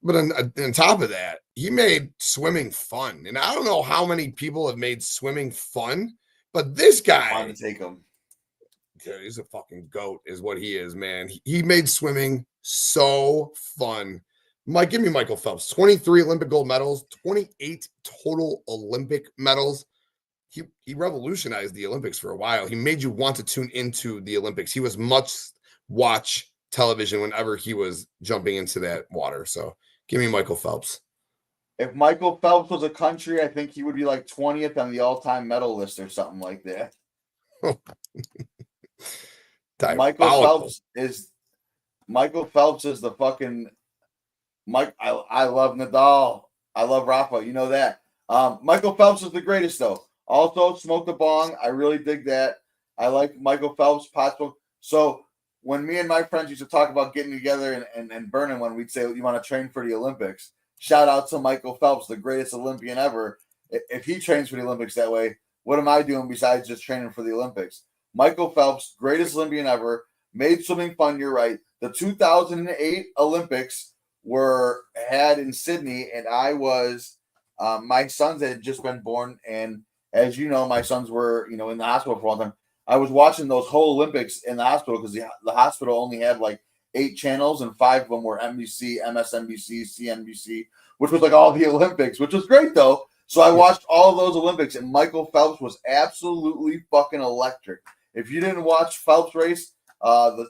Speaker 1: but on top of that, he made swimming fun, and I don't know how many people have made swimming fun, but this guy,
Speaker 2: I want to take him.
Speaker 1: Dude, he's a fucking goat, is what he is, man. He made swimming so fun. Mike, give me Michael Phelps. 23 Olympic gold medals, 28 total Olympic medals. He revolutionized the Olympics for a while. He made you want to tune into the Olympics. He was watch television whenever he was jumping into that water. So give me Michael Phelps.
Speaker 2: If Michael Phelps was a country, I think he would be like 20th on the all-time medal list or something like that. Michael Phelps is the fucking Mike. I love Nadal. I love Rafa. You know that. Michael Phelps is the greatest though. Also, smoke the bong. I really dig that. I like Michael Phelps, pot smoke. So when me and my friends used to talk about getting together and burning one, we'd say, you want to train for the Olympics? Shout out to Michael Phelps, the greatest Olympian ever. If he trains for the Olympics that way, what am I doing besides just training for the Olympics? Michael Phelps, greatest Olympian ever, made swimming fun. You're right. The 2008 Olympics were had in Sydney, and I was my sons had just been born, and as you know, my sons were in the hospital for a long time. I was watching those whole Olympics in the hospital because the hospital only had like 8 channels, and 5 of them were NBC, MSNBC, CNBC, which was like all the Olympics, which was great though. So I watched all of those Olympics, and Michael Phelps was absolutely fucking electric. If you didn't watch Phelps race, the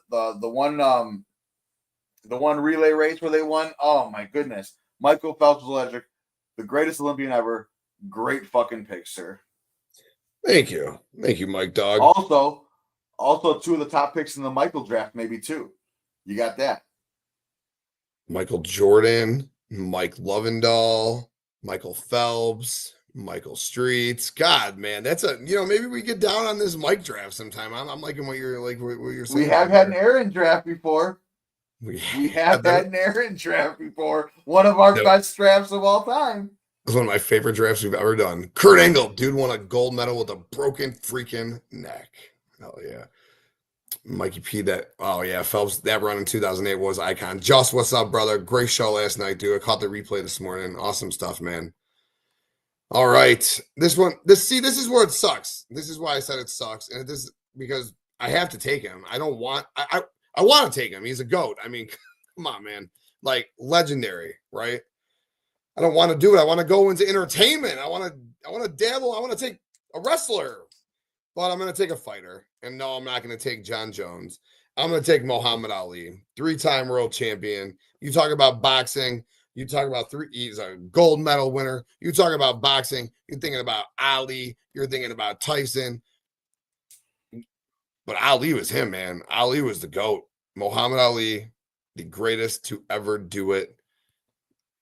Speaker 2: one relay race where they won, oh my goodness, Michael Phelps was electric, the greatest Olympian ever. Great fucking pick, sir.
Speaker 1: Thank you, Mike Dog.
Speaker 2: Also 2 of the top picks in the Michael draft, maybe 2. You got that.
Speaker 1: Michael Jordan, Mike Lovendall, Michael Phelps, Michael Streets. God, man, that's maybe we get down on this Mike draft sometime. I'm liking what you're saying.
Speaker 2: We have had an Aaron draft before. We have had an Aaron draft before. One of our best drafts of all time.
Speaker 1: It was one of my favorite drafts we've ever done. Kurt Angle, dude, won a gold medal with a broken freaking neck. Hell yeah. Mikey P, Phelps, that run in 2008 was icon. Just, what's up, brother? Great show last night, dude. I caught the replay this morning. Awesome stuff, man. All right. This is where it sucks. This is why I said it sucks. And this is because I have to take him. I want to take him. He's a GOAT. I mean, come on, man. Like, legendary, right? I don't want to do it. I want to go into entertainment. I want to dabble. I want to take a wrestler, but I'm going to take a fighter. And no, I'm not going to take John Jones. I'm going to take Muhammad Ali, 3-time world champion. You talk about boxing. You talk about he's a gold medal winner. You talk about boxing. You're thinking about Ali. You're thinking about Tyson. But Ali was him, man. Ali was the GOAT. Muhammad Ali, the greatest to ever do it.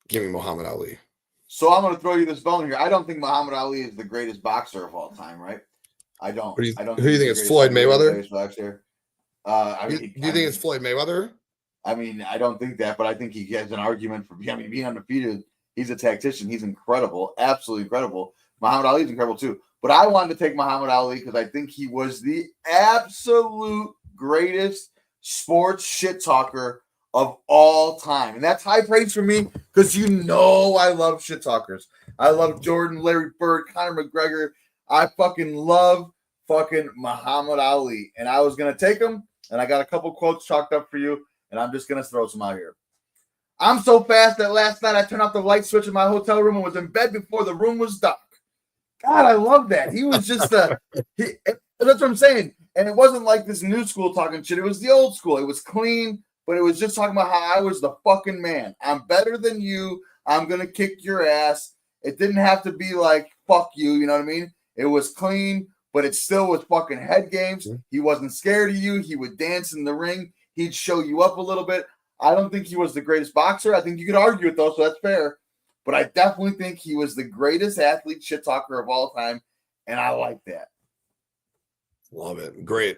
Speaker 1: Give me Muhammad Ali.
Speaker 2: So I'm going to throw you this bone here. I don't think Muhammad Ali is the greatest boxer of all time, right? I don't.
Speaker 1: Who do you think it's Floyd Mayweather?
Speaker 2: Do
Speaker 1: you think it's Floyd Mayweather?
Speaker 2: I mean, I don't think that, but I think he has an argument for being undefeated. He's a tactician. He's incredible. Absolutely incredible. Muhammad Ali is incredible too. But I wanted to take Muhammad Ali because I think he was the absolute greatest sports shit talker of all time. And that's high praise for me because you know I love shit talkers. I love Jordan, Larry Bird, Conor McGregor. I fucking love fucking Muhammad Ali. And I was going to take him, and I got a couple quotes chalked up for you, and I'm just going to throw some out here. I'm so fast that last night I turned off the light switch in my hotel room and was in bed before the room was dark. God, I love that. He was just that's what I'm saying. And it wasn't like this new school talking shit. It was the old school. It was clean, but it was just talking about how I was the fucking man. I'm better than you. I'm going to kick your ass. It didn't have to be like, fuck you. You know what I mean? It was clean, but it still was fucking head games. He wasn't scared of you. He would dance in the ring. He'd show you up a little bit. I don't think he was the greatest boxer. I think you could argue it, though, so that's fair. But I definitely think he was the greatest athlete shit talker of all time, and I like that.
Speaker 1: Love it. Great.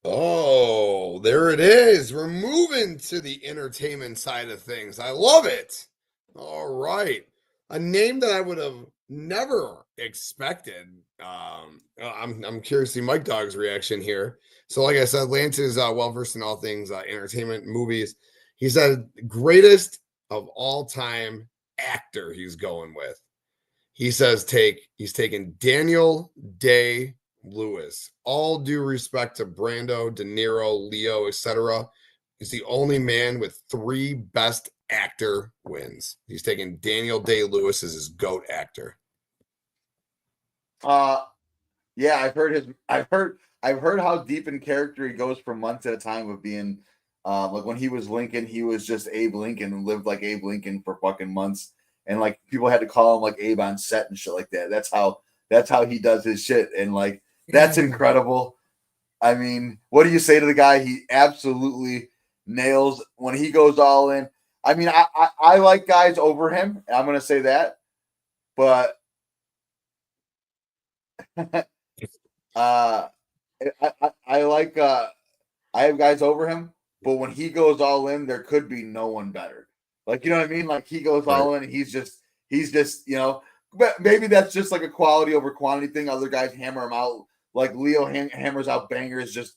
Speaker 1: Oh, there it is. We're moving to the entertainment side of things. I love it. All right. A name that I would have never expected. I'm curious to see Mike Dog's reaction here. So, like I said, Lance is well-versed in all things entertainment, movies. He said greatest of all time actor he's going with. He says he's taking Daniel Day-Lewis. All due respect to Brando, De Niro, Leo, etc. He's the only man with 3 best actor wins. He's taking Daniel Day-Lewis as his GOAT actor.
Speaker 2: Yeah, I've heard how deep in character he goes for months at a time of being like when he was Lincoln, he was just Abe Lincoln and lived like Abe Lincoln for fucking months. And like people had to call him like Abe on set and shit like that. That's how he does his shit. And like that's incredible. I mean, what do you say to the guy? He absolutely nails when he goes all in. I mean, I like guys over him. I'm gonna say that, but I like I have guys over him, but when he goes all in, there could be no one better. Like, you know what I mean? Like he goes all in and he's just, you know, but maybe that's just like a quality over quantity thing. Other guys hammer him out. Like Leo hammers out bangers just,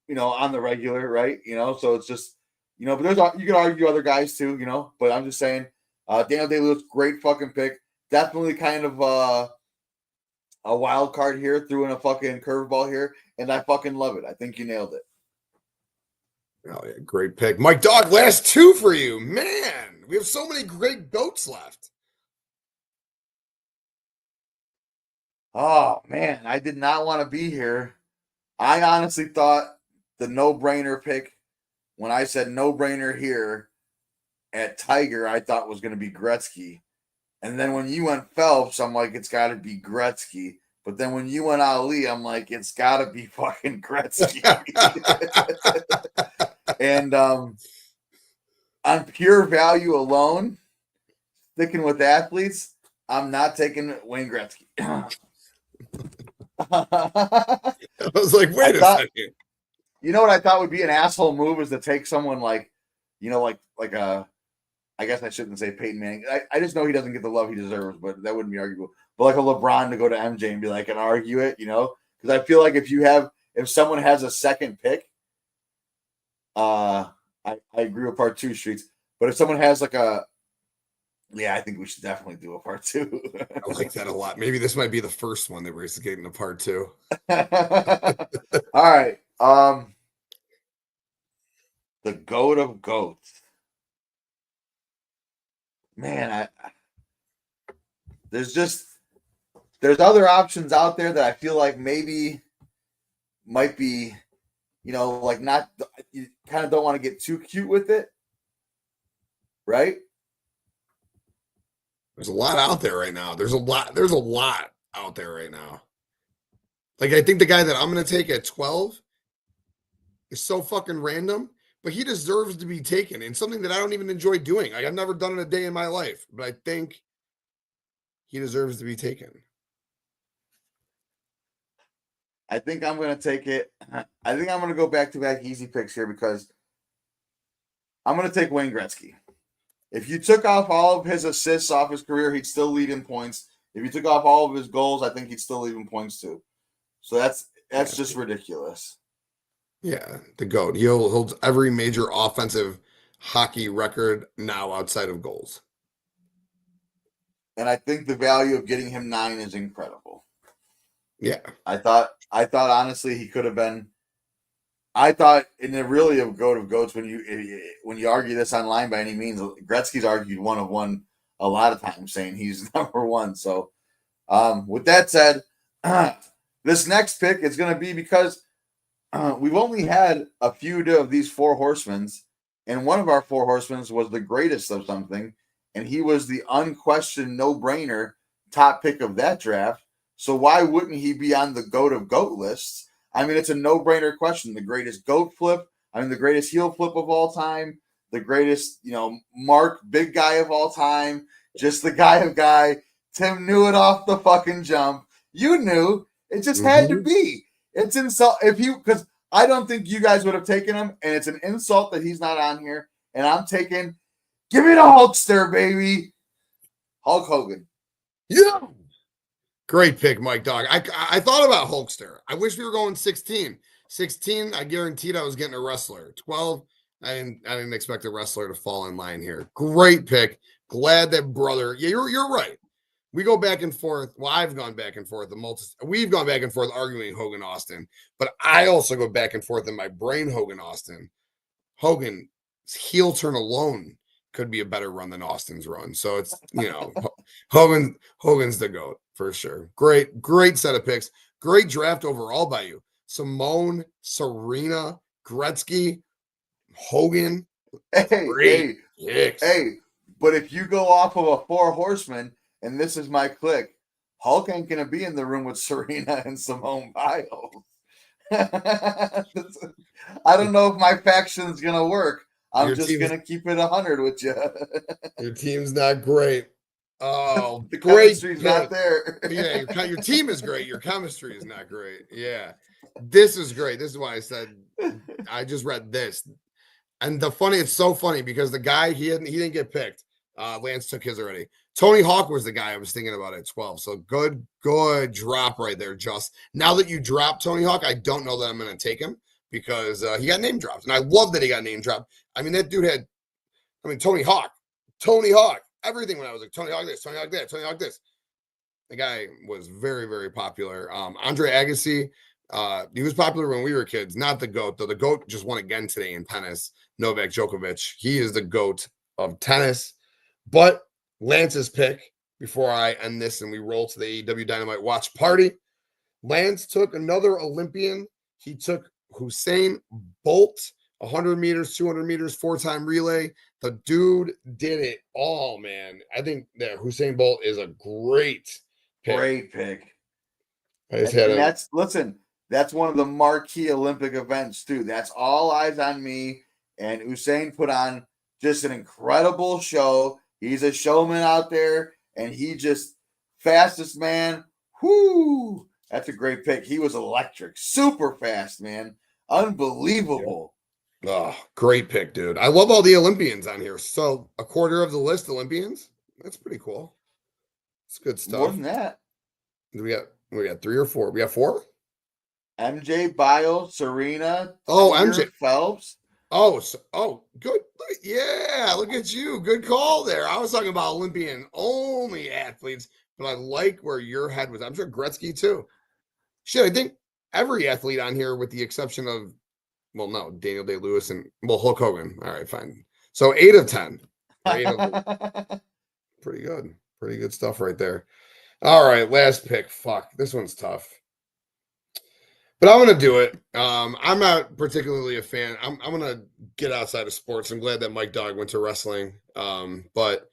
Speaker 2: you know, on the regular, right? You know, so it's just, you know, but you can argue other guys too, you know, but I'm just saying, Daniel Day-Lewis, great fucking pick. Definitely kind of a wild card here, threw in a fucking curveball here, and I fucking love it. I think you nailed it.
Speaker 1: Oh, yeah, great pick. Mike Dog, last 2 for you. Man, we have so many great GOATs left.
Speaker 2: Oh, man, I did not want to be here. I honestly thought the no-brainer pick, when I said no-brainer here at Tiger, I thought was going to be Gretzky. And then when you went Phelps, I'm like, it's got to be Gretzky. But then when you went Ali, I'm like, it's got to be fucking Gretzky. And on pure value alone, sticking with athletes, I'm not taking Wayne Gretzky.
Speaker 1: I was like, wait a second.
Speaker 2: You know what I thought would be an asshole move is to take someone like, you know, like a, I guess I shouldn't say Peyton Manning. I just know he doesn't get the love he deserves, but that wouldn't be arguable. But like a LeBron to go to MJ and be like, and argue it, you know? Because I feel like if someone has a second pick, I agree with part 2 streets. But if someone has like I think we should definitely do a part 2.
Speaker 1: I like that a lot. Maybe this might be the first one that we're getting a part 2.
Speaker 2: All right. The GOAT of GOATs. Man, there's other options out there that I feel like maybe might be, you know, like not, you kind of don't want to get too cute with it, right?
Speaker 1: There's a lot out there right now. There's a lot out there right now. Like, I think the guy that I'm going to take at 12 is so fucking random, but he deserves to be taken in something that I don't even enjoy doing. Like, I've never done it a day in my life, but I think he deserves to be taken.
Speaker 2: I think I'm going to take it. I think I'm going to go back-to-back easy picks here because I'm going to take Wayne Gretzky. If you took off all of his assists off his career, he'd still lead in points. If you took off all of his goals, I think he'd still lead in points too. So that's just ridiculous.
Speaker 1: Yeah, the GOAT. He holds every major offensive hockey record now outside of goals.
Speaker 2: And I think the value of getting him 9 is incredible.
Speaker 1: Yeah.
Speaker 2: I thought honestly he could have been. I thought in the really of GOAT of GOATs when you argue this online by any means, Gretzky's argued one of one a lot of times saying he's number one. So with that said, this next pick is going to be because we've only had a few of these 4 horsemen, and one of our 4 horsemen was the greatest of something, and he was the unquestioned no-brainer top pick of that draft. So why wouldn't he be on the GOAT of GOAT lists? I mean, it's a no-brainer question. The greatest GOAT flip, the greatest heel flip of all time, the greatest, Mark big guy of all time, just the guy of guy. Tim knew it off the fucking jump. You knew. It just had to be. It's insult because I don't think you guys would have taken him, and it's an insult that he's not on here. And I'm taking, give me the Hulkster, baby. Hulk Hogan.
Speaker 1: Yeah. Great pick, Mike Dog. I thought about Hulkster. I wish we were going 16. 16, I guaranteed I was getting a wrestler. 12, I didn't expect a wrestler to fall in line here. Great pick. Glad that brother. Yeah, you're right. We go back and forth. Well, I've gone back and forth. We've gone back and forth arguing Hogan Austin, but I also go back and forth in my brain Hogan Austin. Hogan's heel turn alone could be a better run than Austin's run. So it's Hogan's the GOAT for sure. Great set of picks. Great draft overall by you. Simone, Serena, Gretzky, Hogan.
Speaker 2: Hey, but if you go off of a 4 horsemen, and this is my click, Hulk ain't gonna be in the room with Serena and Simone Biles. I don't know if my faction's gonna work. I'm just gonna keep it 100 with you.
Speaker 1: Your team's not great. Oh,
Speaker 2: the
Speaker 1: great
Speaker 2: chemistry's not there.
Speaker 1: Yeah, your team is great. Your chemistry is not great. Yeah, this is great. This is why I said I just read this, and it's so funny because the guy he didn't get picked. Lance took his already. Tony Hawk was the guy I was thinking about at 12. So good drop right there, Just. Now that you dropped Tony Hawk, I don't know that I'm going to take him because he got name dropped. And I love that he got name dropped. I mean, that dude had, Tony Hawk, everything when I was like, Tony Hawk this, Tony Hawk that, Tony Hawk this. The guy was very, very popular. Andre Agassi, he was popular when we were kids. Not the GOAT, though. The GOAT just won again today in tennis. Novak Djokovic. He is the GOAT of tennis. But Lance's pick, before I end this and we roll to the AEW Dynamite watch party, Lance took another Olympian. He took Usain Bolt, 100 meters, 200 meters, 4-time relay. The dude did it all, man. I think that Usain Bolt is a great pick.
Speaker 2: Great pick.
Speaker 1: That's
Speaker 2: one of the marquee Olympic events, too. That's all eyes on me. And Usain put on just an incredible show. He's a showman out there, and he just fastest man. Whoo! That's a great pick. He was electric, super fast, man, unbelievable.
Speaker 1: Oh, great pick, dude. I love all the Olympians on here. So a quarter of the list Olympians. That's pretty cool. It's good stuff.
Speaker 2: More than that.
Speaker 1: We got 3 or 4. We got 4.
Speaker 2: MJ, Biles, Serena.
Speaker 1: MJ
Speaker 2: Phelps.
Speaker 1: Good. Look at you. Good call there. I was talking about Olympian only athletes, but I like where your head was. I'm sure Gretzky too. Shit, I think every athlete on here, with the exception of, Daniel Day-Lewis and Hulk Hogan. All right, fine. So 8 of 10. Pretty good. Pretty good stuff right there. All right, last pick. Fuck, this one's tough. But I'm going to do it. I'm not particularly a fan. I'm going to get outside of sports. I'm glad that Mike Dog went to wrestling. But,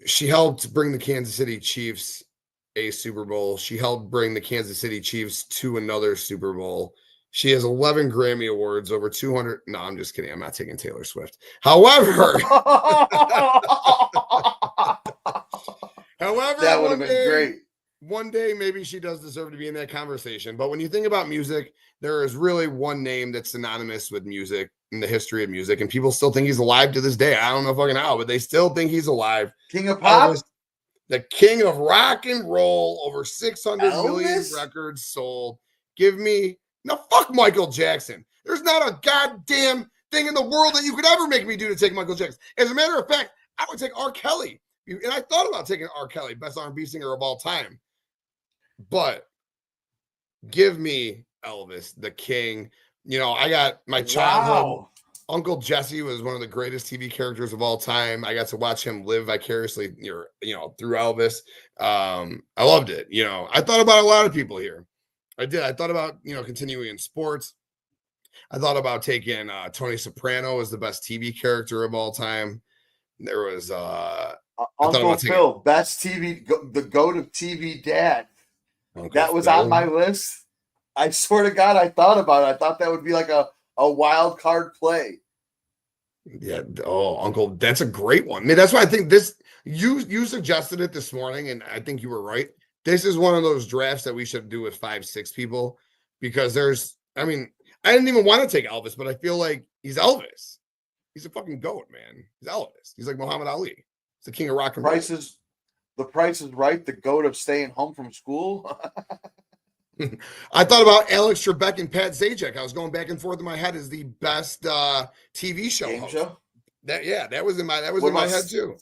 Speaker 1: she helped bring the Kansas City Chiefs a Super Bowl. She helped bring the Kansas City Chiefs to another Super Bowl. She has 11 Grammy Awards, over 200. No, I'm just kidding. I'm not taking Taylor Swift. However,
Speaker 2: that would have been great.
Speaker 1: One day, maybe she does deserve to be in that conversation. But when you think about music, there is really one name that's synonymous with music in the history of music, and people still think he's alive to this day. I don't know fucking how, but they still think he's alive.
Speaker 2: King of Pop?
Speaker 1: the king of rock and roll, over 600 million
Speaker 2: Elvis?
Speaker 1: records sold. Give me fuck Michael Jackson. There's not a goddamn thing in the world that you could ever make me do to take Michael Jackson. As a matter of fact, I would take R. Kelly. And I thought about taking R. Kelly, best R&B singer of all time. But give me Elvis, the king. You know, I got my childhood.
Speaker 2: Wow.
Speaker 1: Uncle Jesse was one of the greatest TV characters of all time. I got to watch him live vicariously, through Elvis. I loved it. You know, I thought about a lot of people here. I did. I thought about, continuing in sports. I thought about taking Tony Soprano as the best TV character of all time. There was
Speaker 2: Uncle Phil, best TV, the GOAT of TV dad.
Speaker 1: Uncle
Speaker 2: that was
Speaker 1: Phil.
Speaker 2: On my list. I swear to God, I thought about it. I thought that would be like a wild card play.
Speaker 1: Yeah. Oh, Uncle, that's a great one. I mean, that's why I think this. You suggested it this morning, and I think you were right. This is one of those drafts that we should do with 5-6 people, because I didn't even want to take Elvis, but I feel like he's Elvis. He's a fucking GOAT, man. He's Elvis. He's like Muhammad Ali. He's the king of rock and roll.
Speaker 2: The Price is Right, the GOAT of staying home from school.
Speaker 1: I thought about Alex Trebek and Pat Sajak. I was going back and forth in my head as the best TV show
Speaker 2: Game
Speaker 1: host.
Speaker 2: show?
Speaker 1: That was in my head too.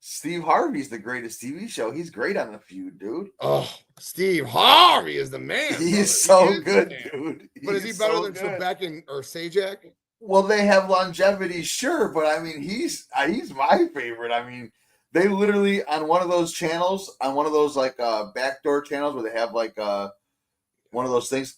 Speaker 2: Steve Harvey's the greatest TV show. He's great on The Feud, dude.
Speaker 1: Oh, Steve Harvey is the man.
Speaker 2: He's so good, dude.
Speaker 1: But is he better than Trebek or Sajak?
Speaker 2: Well, they have longevity, sure, but I mean, he's my favorite. I mean, they literally on one of those channels, on one of those like backdoor channels where they have like one of those things,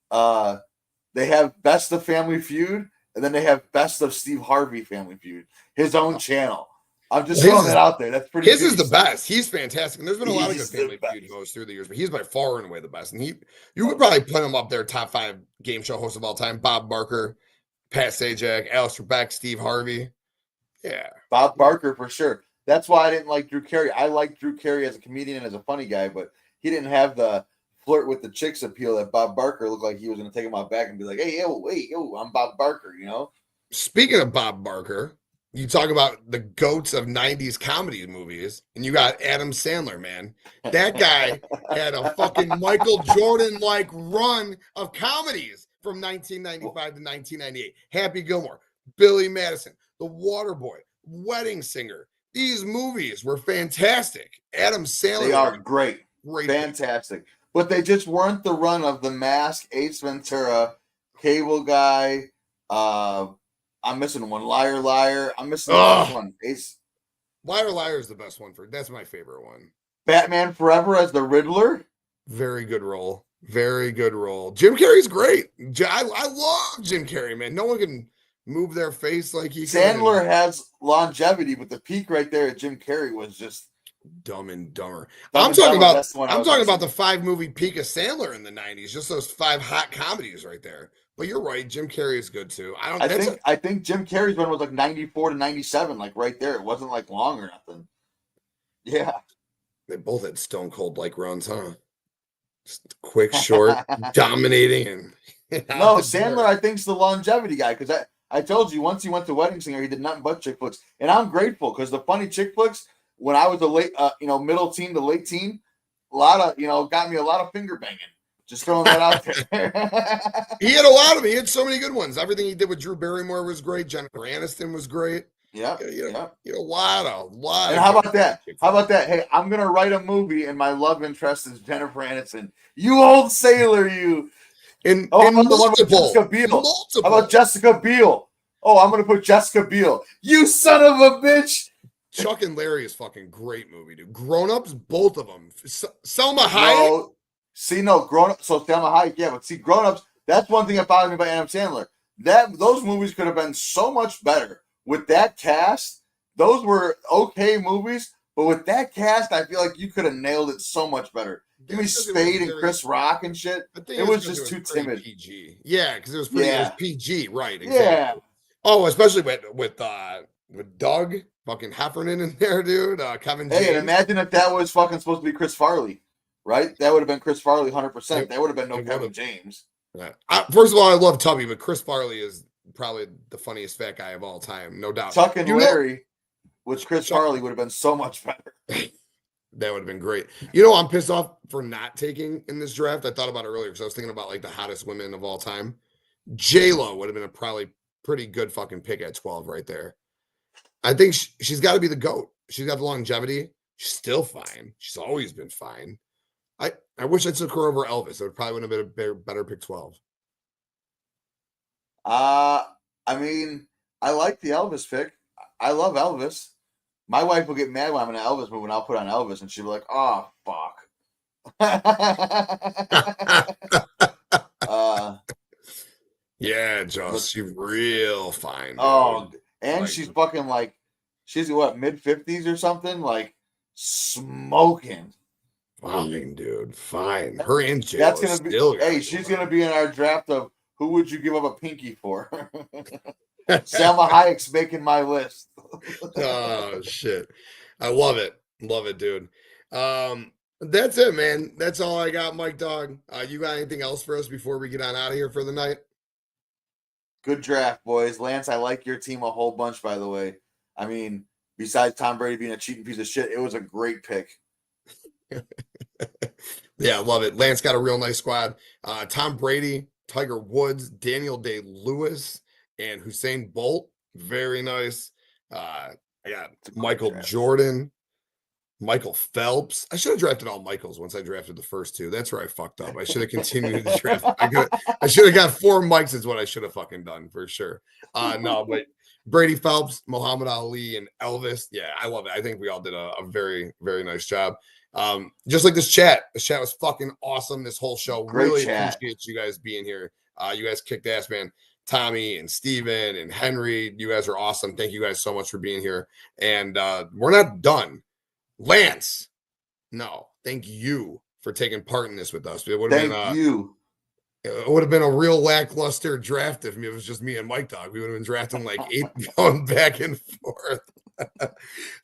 Speaker 2: they have Best of Family Feud, and then they have Best of Steve Harvey Family Feud, his own channel. I'm just throwing it out there. That's pretty.
Speaker 1: His is the best. He's fantastic. And there's been a lot of good Family Feud hosts through the years, but he's by far and away the best. And you could probably put him up there, top 5 game show hosts of all time. Bob Barker, Pat Sajak, Alex Trebek, Steve Harvey. Yeah.
Speaker 2: Bob Barker for sure. That's why I didn't like Drew Carey. I liked Drew Carey as a comedian and as a funny guy, but he didn't have the flirt with the chicks appeal that Bob Barker looked like he was going to take him out back and be like, hey, yo, I'm Bob Barker, you know?
Speaker 1: Speaking of Bob Barker, you talk about the GOATs of 90s comedy movies, and you got Adam Sandler, man. That guy had a fucking Michael Jordan-like run of comedies from 1995 to 1998. Happy Gilmore, Billy Madison, The Waterboy, Wedding Singer. These movies were fantastic. Adam Sandler.
Speaker 2: They are great.
Speaker 1: Fantastic.
Speaker 2: But they just weren't the run of The Mask, Ace Ventura, Cable Guy. I'm missing one. Liar, Liar. I'm missing one. Ace.
Speaker 1: Liar, Liar is the best one that's my favorite one.
Speaker 2: Batman Forever as the Riddler.
Speaker 1: Very good role. Very good role. Jim Carrey's great. I love Jim Carrey, man. No one can move their face like he can.
Speaker 2: Sandler has longevity, but the peak right there at Jim Carrey was just
Speaker 1: Dumb and Dumber. I'm talking about the 5-movie peak of Sandler in the 90s. Just those 5 hot comedies right there. But you're right, Jim Carrey is good too.
Speaker 2: I think Jim Carrey's one was like 94 to 97, like right there. It wasn't like long or nothing. Yeah.
Speaker 1: They both had stone cold like runs, huh? Just quick, short, dominating, and
Speaker 2: no, Sandler, I think, is the longevity guy, because I told you once he went to Wedding Singer, he did nothing but chick flicks. And I'm grateful, because the funny chick flicks, when I was a late middle teen to late teen, a lot of got me a lot of finger banging. Just throwing that out there.
Speaker 1: He had a lot of them. He had so many good ones. Everything he did with Drew Barrymore was great. Jennifer Aniston was great.
Speaker 2: Yeah.
Speaker 1: A lot.
Speaker 2: And how about that? Hey, I'm gonna write a movie, and my love interest is Jennifer Aniston. You old sailor, you.
Speaker 1: And
Speaker 2: how about the one with Jessica Biel? How about Jessica Biel? Oh, I'm gonna put Jessica Biel. You son of a bitch.
Speaker 1: Chuck and Larry is fucking great movie, dude. Grown Ups, both of them. Selma Hayek.
Speaker 2: Grown Ups. So Selma Hayek, yeah, but see, Grown Ups. That's one thing that bothered me about Adam Sandler. Those movies could have been so much better with that cast. Those were okay movies, but with that cast, I feel like you could have nailed it so much better. Give me Spade and Chris Rock and shit. It was just too timid.
Speaker 1: PG. Yeah, because it was PG, right? Exactly.
Speaker 2: Yeah.
Speaker 1: Oh, especially with Doug fucking Heffernan in there, dude. Kevin James.
Speaker 2: Hey, and imagine if that was fucking supposed to be Chris Farley, right? That would have been Chris Farley 100%. That would have been no Kevin James.
Speaker 1: Yeah. First of all, I love Tubby, but Chris Farley is probably the funniest fat guy of all time, no doubt.
Speaker 2: Chuck and Larry with Chris Farley would have been so much better.
Speaker 1: That would have been great. You know, I'm pissed off for not taking in this draft. I thought about it earlier because I was thinking about like the hottest women of all time. J-Lo would have been a probably pretty good fucking pick at 12 right there. I think she's got to be the GOAT. She's got the longevity. She's still fine. She's always been fine. I wish I took her over Elvis. It would probably would have been a better pick 12.
Speaker 2: I mean, I like the Elvis pick. I love Elvis. My wife will get mad when I'm in an Elvis movie and I'll put on Elvis and she'll be like, oh, fuck.
Speaker 1: Yeah, Joss, she's real fine. Dude.
Speaker 2: Oh, and like, she's fucking like, she's what, mid-50s or something? Like, smoking.
Speaker 1: Fine, dude. Fine. Her and Jill
Speaker 2: That's gonna be
Speaker 1: still.
Speaker 2: Hey, she's gonna be in our draft of who would you give up a pinky for? Salma Hayek's making my list.
Speaker 1: Oh shit. I love it. Love it, dude. That's it, man. That's all I got, Mike Dog. You got anything else for us before we get on out of here for the night?
Speaker 2: Good draft, boys. Lance, I like your team a whole bunch, by the way. I mean, besides Tom Brady being a cheating piece of shit, it was a great pick.
Speaker 1: Yeah, love it. Lance got a real nice squad. Tom Brady, Tiger Woods, Daniel Day-Lewis, and Usain Bolt. Very nice. I got Michael Jordan, Michael Phelps. I should have drafted all Michaels once I drafted the first two. That's where I fucked up. I should have continued to draft. I should have got 4 Mikes is what I should have fucking done for sure. No, but Brady, Phelps, Muhammad Ali, and Elvis. Yeah, I love it. I think we all did a very, very nice job. Just like this chat. This chat was fucking awesome. This whole show.
Speaker 2: Great
Speaker 1: really
Speaker 2: chat.
Speaker 1: Appreciate you guys being here. You guys kicked ass, man. Tommy and Steven and Henry, you guys are awesome. Thank you guys so much for being here. And we're not done. Lance, no, thank you for taking part in this with us. It would have been It would have been a real lackluster draft if it was just me and Mike Dog. We would have been drafting like 8 going back and forth.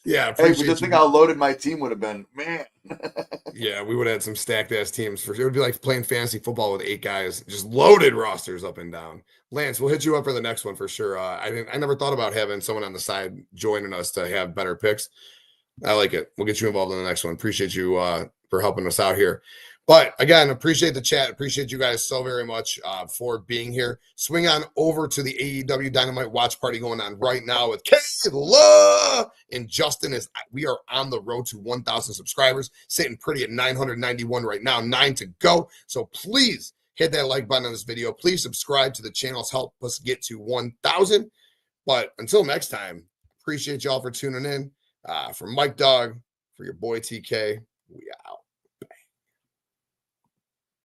Speaker 1: Yeah,
Speaker 2: hey, but just think how loaded my team would have been, man.
Speaker 1: Yeah, we would have had some stacked ass teams. It would be like playing fantasy football with 8 guys, just loaded rosters up and down. Lance, we'll hit you up for the next one for sure. I never thought about having someone on the side joining us to have better picks. I like it. We'll get you involved in the next one. Appreciate you for helping us out here. But again, appreciate the chat. Appreciate you guys so very much for being here. Swing on over to the AEW Dynamite Watch Party going on right now with Kayla and Justin. We are on the road to 1,000 subscribers, sitting pretty at 991 right now, 9 to go. So please hit that like button on this video. Please subscribe to the channels. Help us get to 1,000. But until next time, appreciate y'all for tuning in. For Mike Dog, for your boy TK, we out.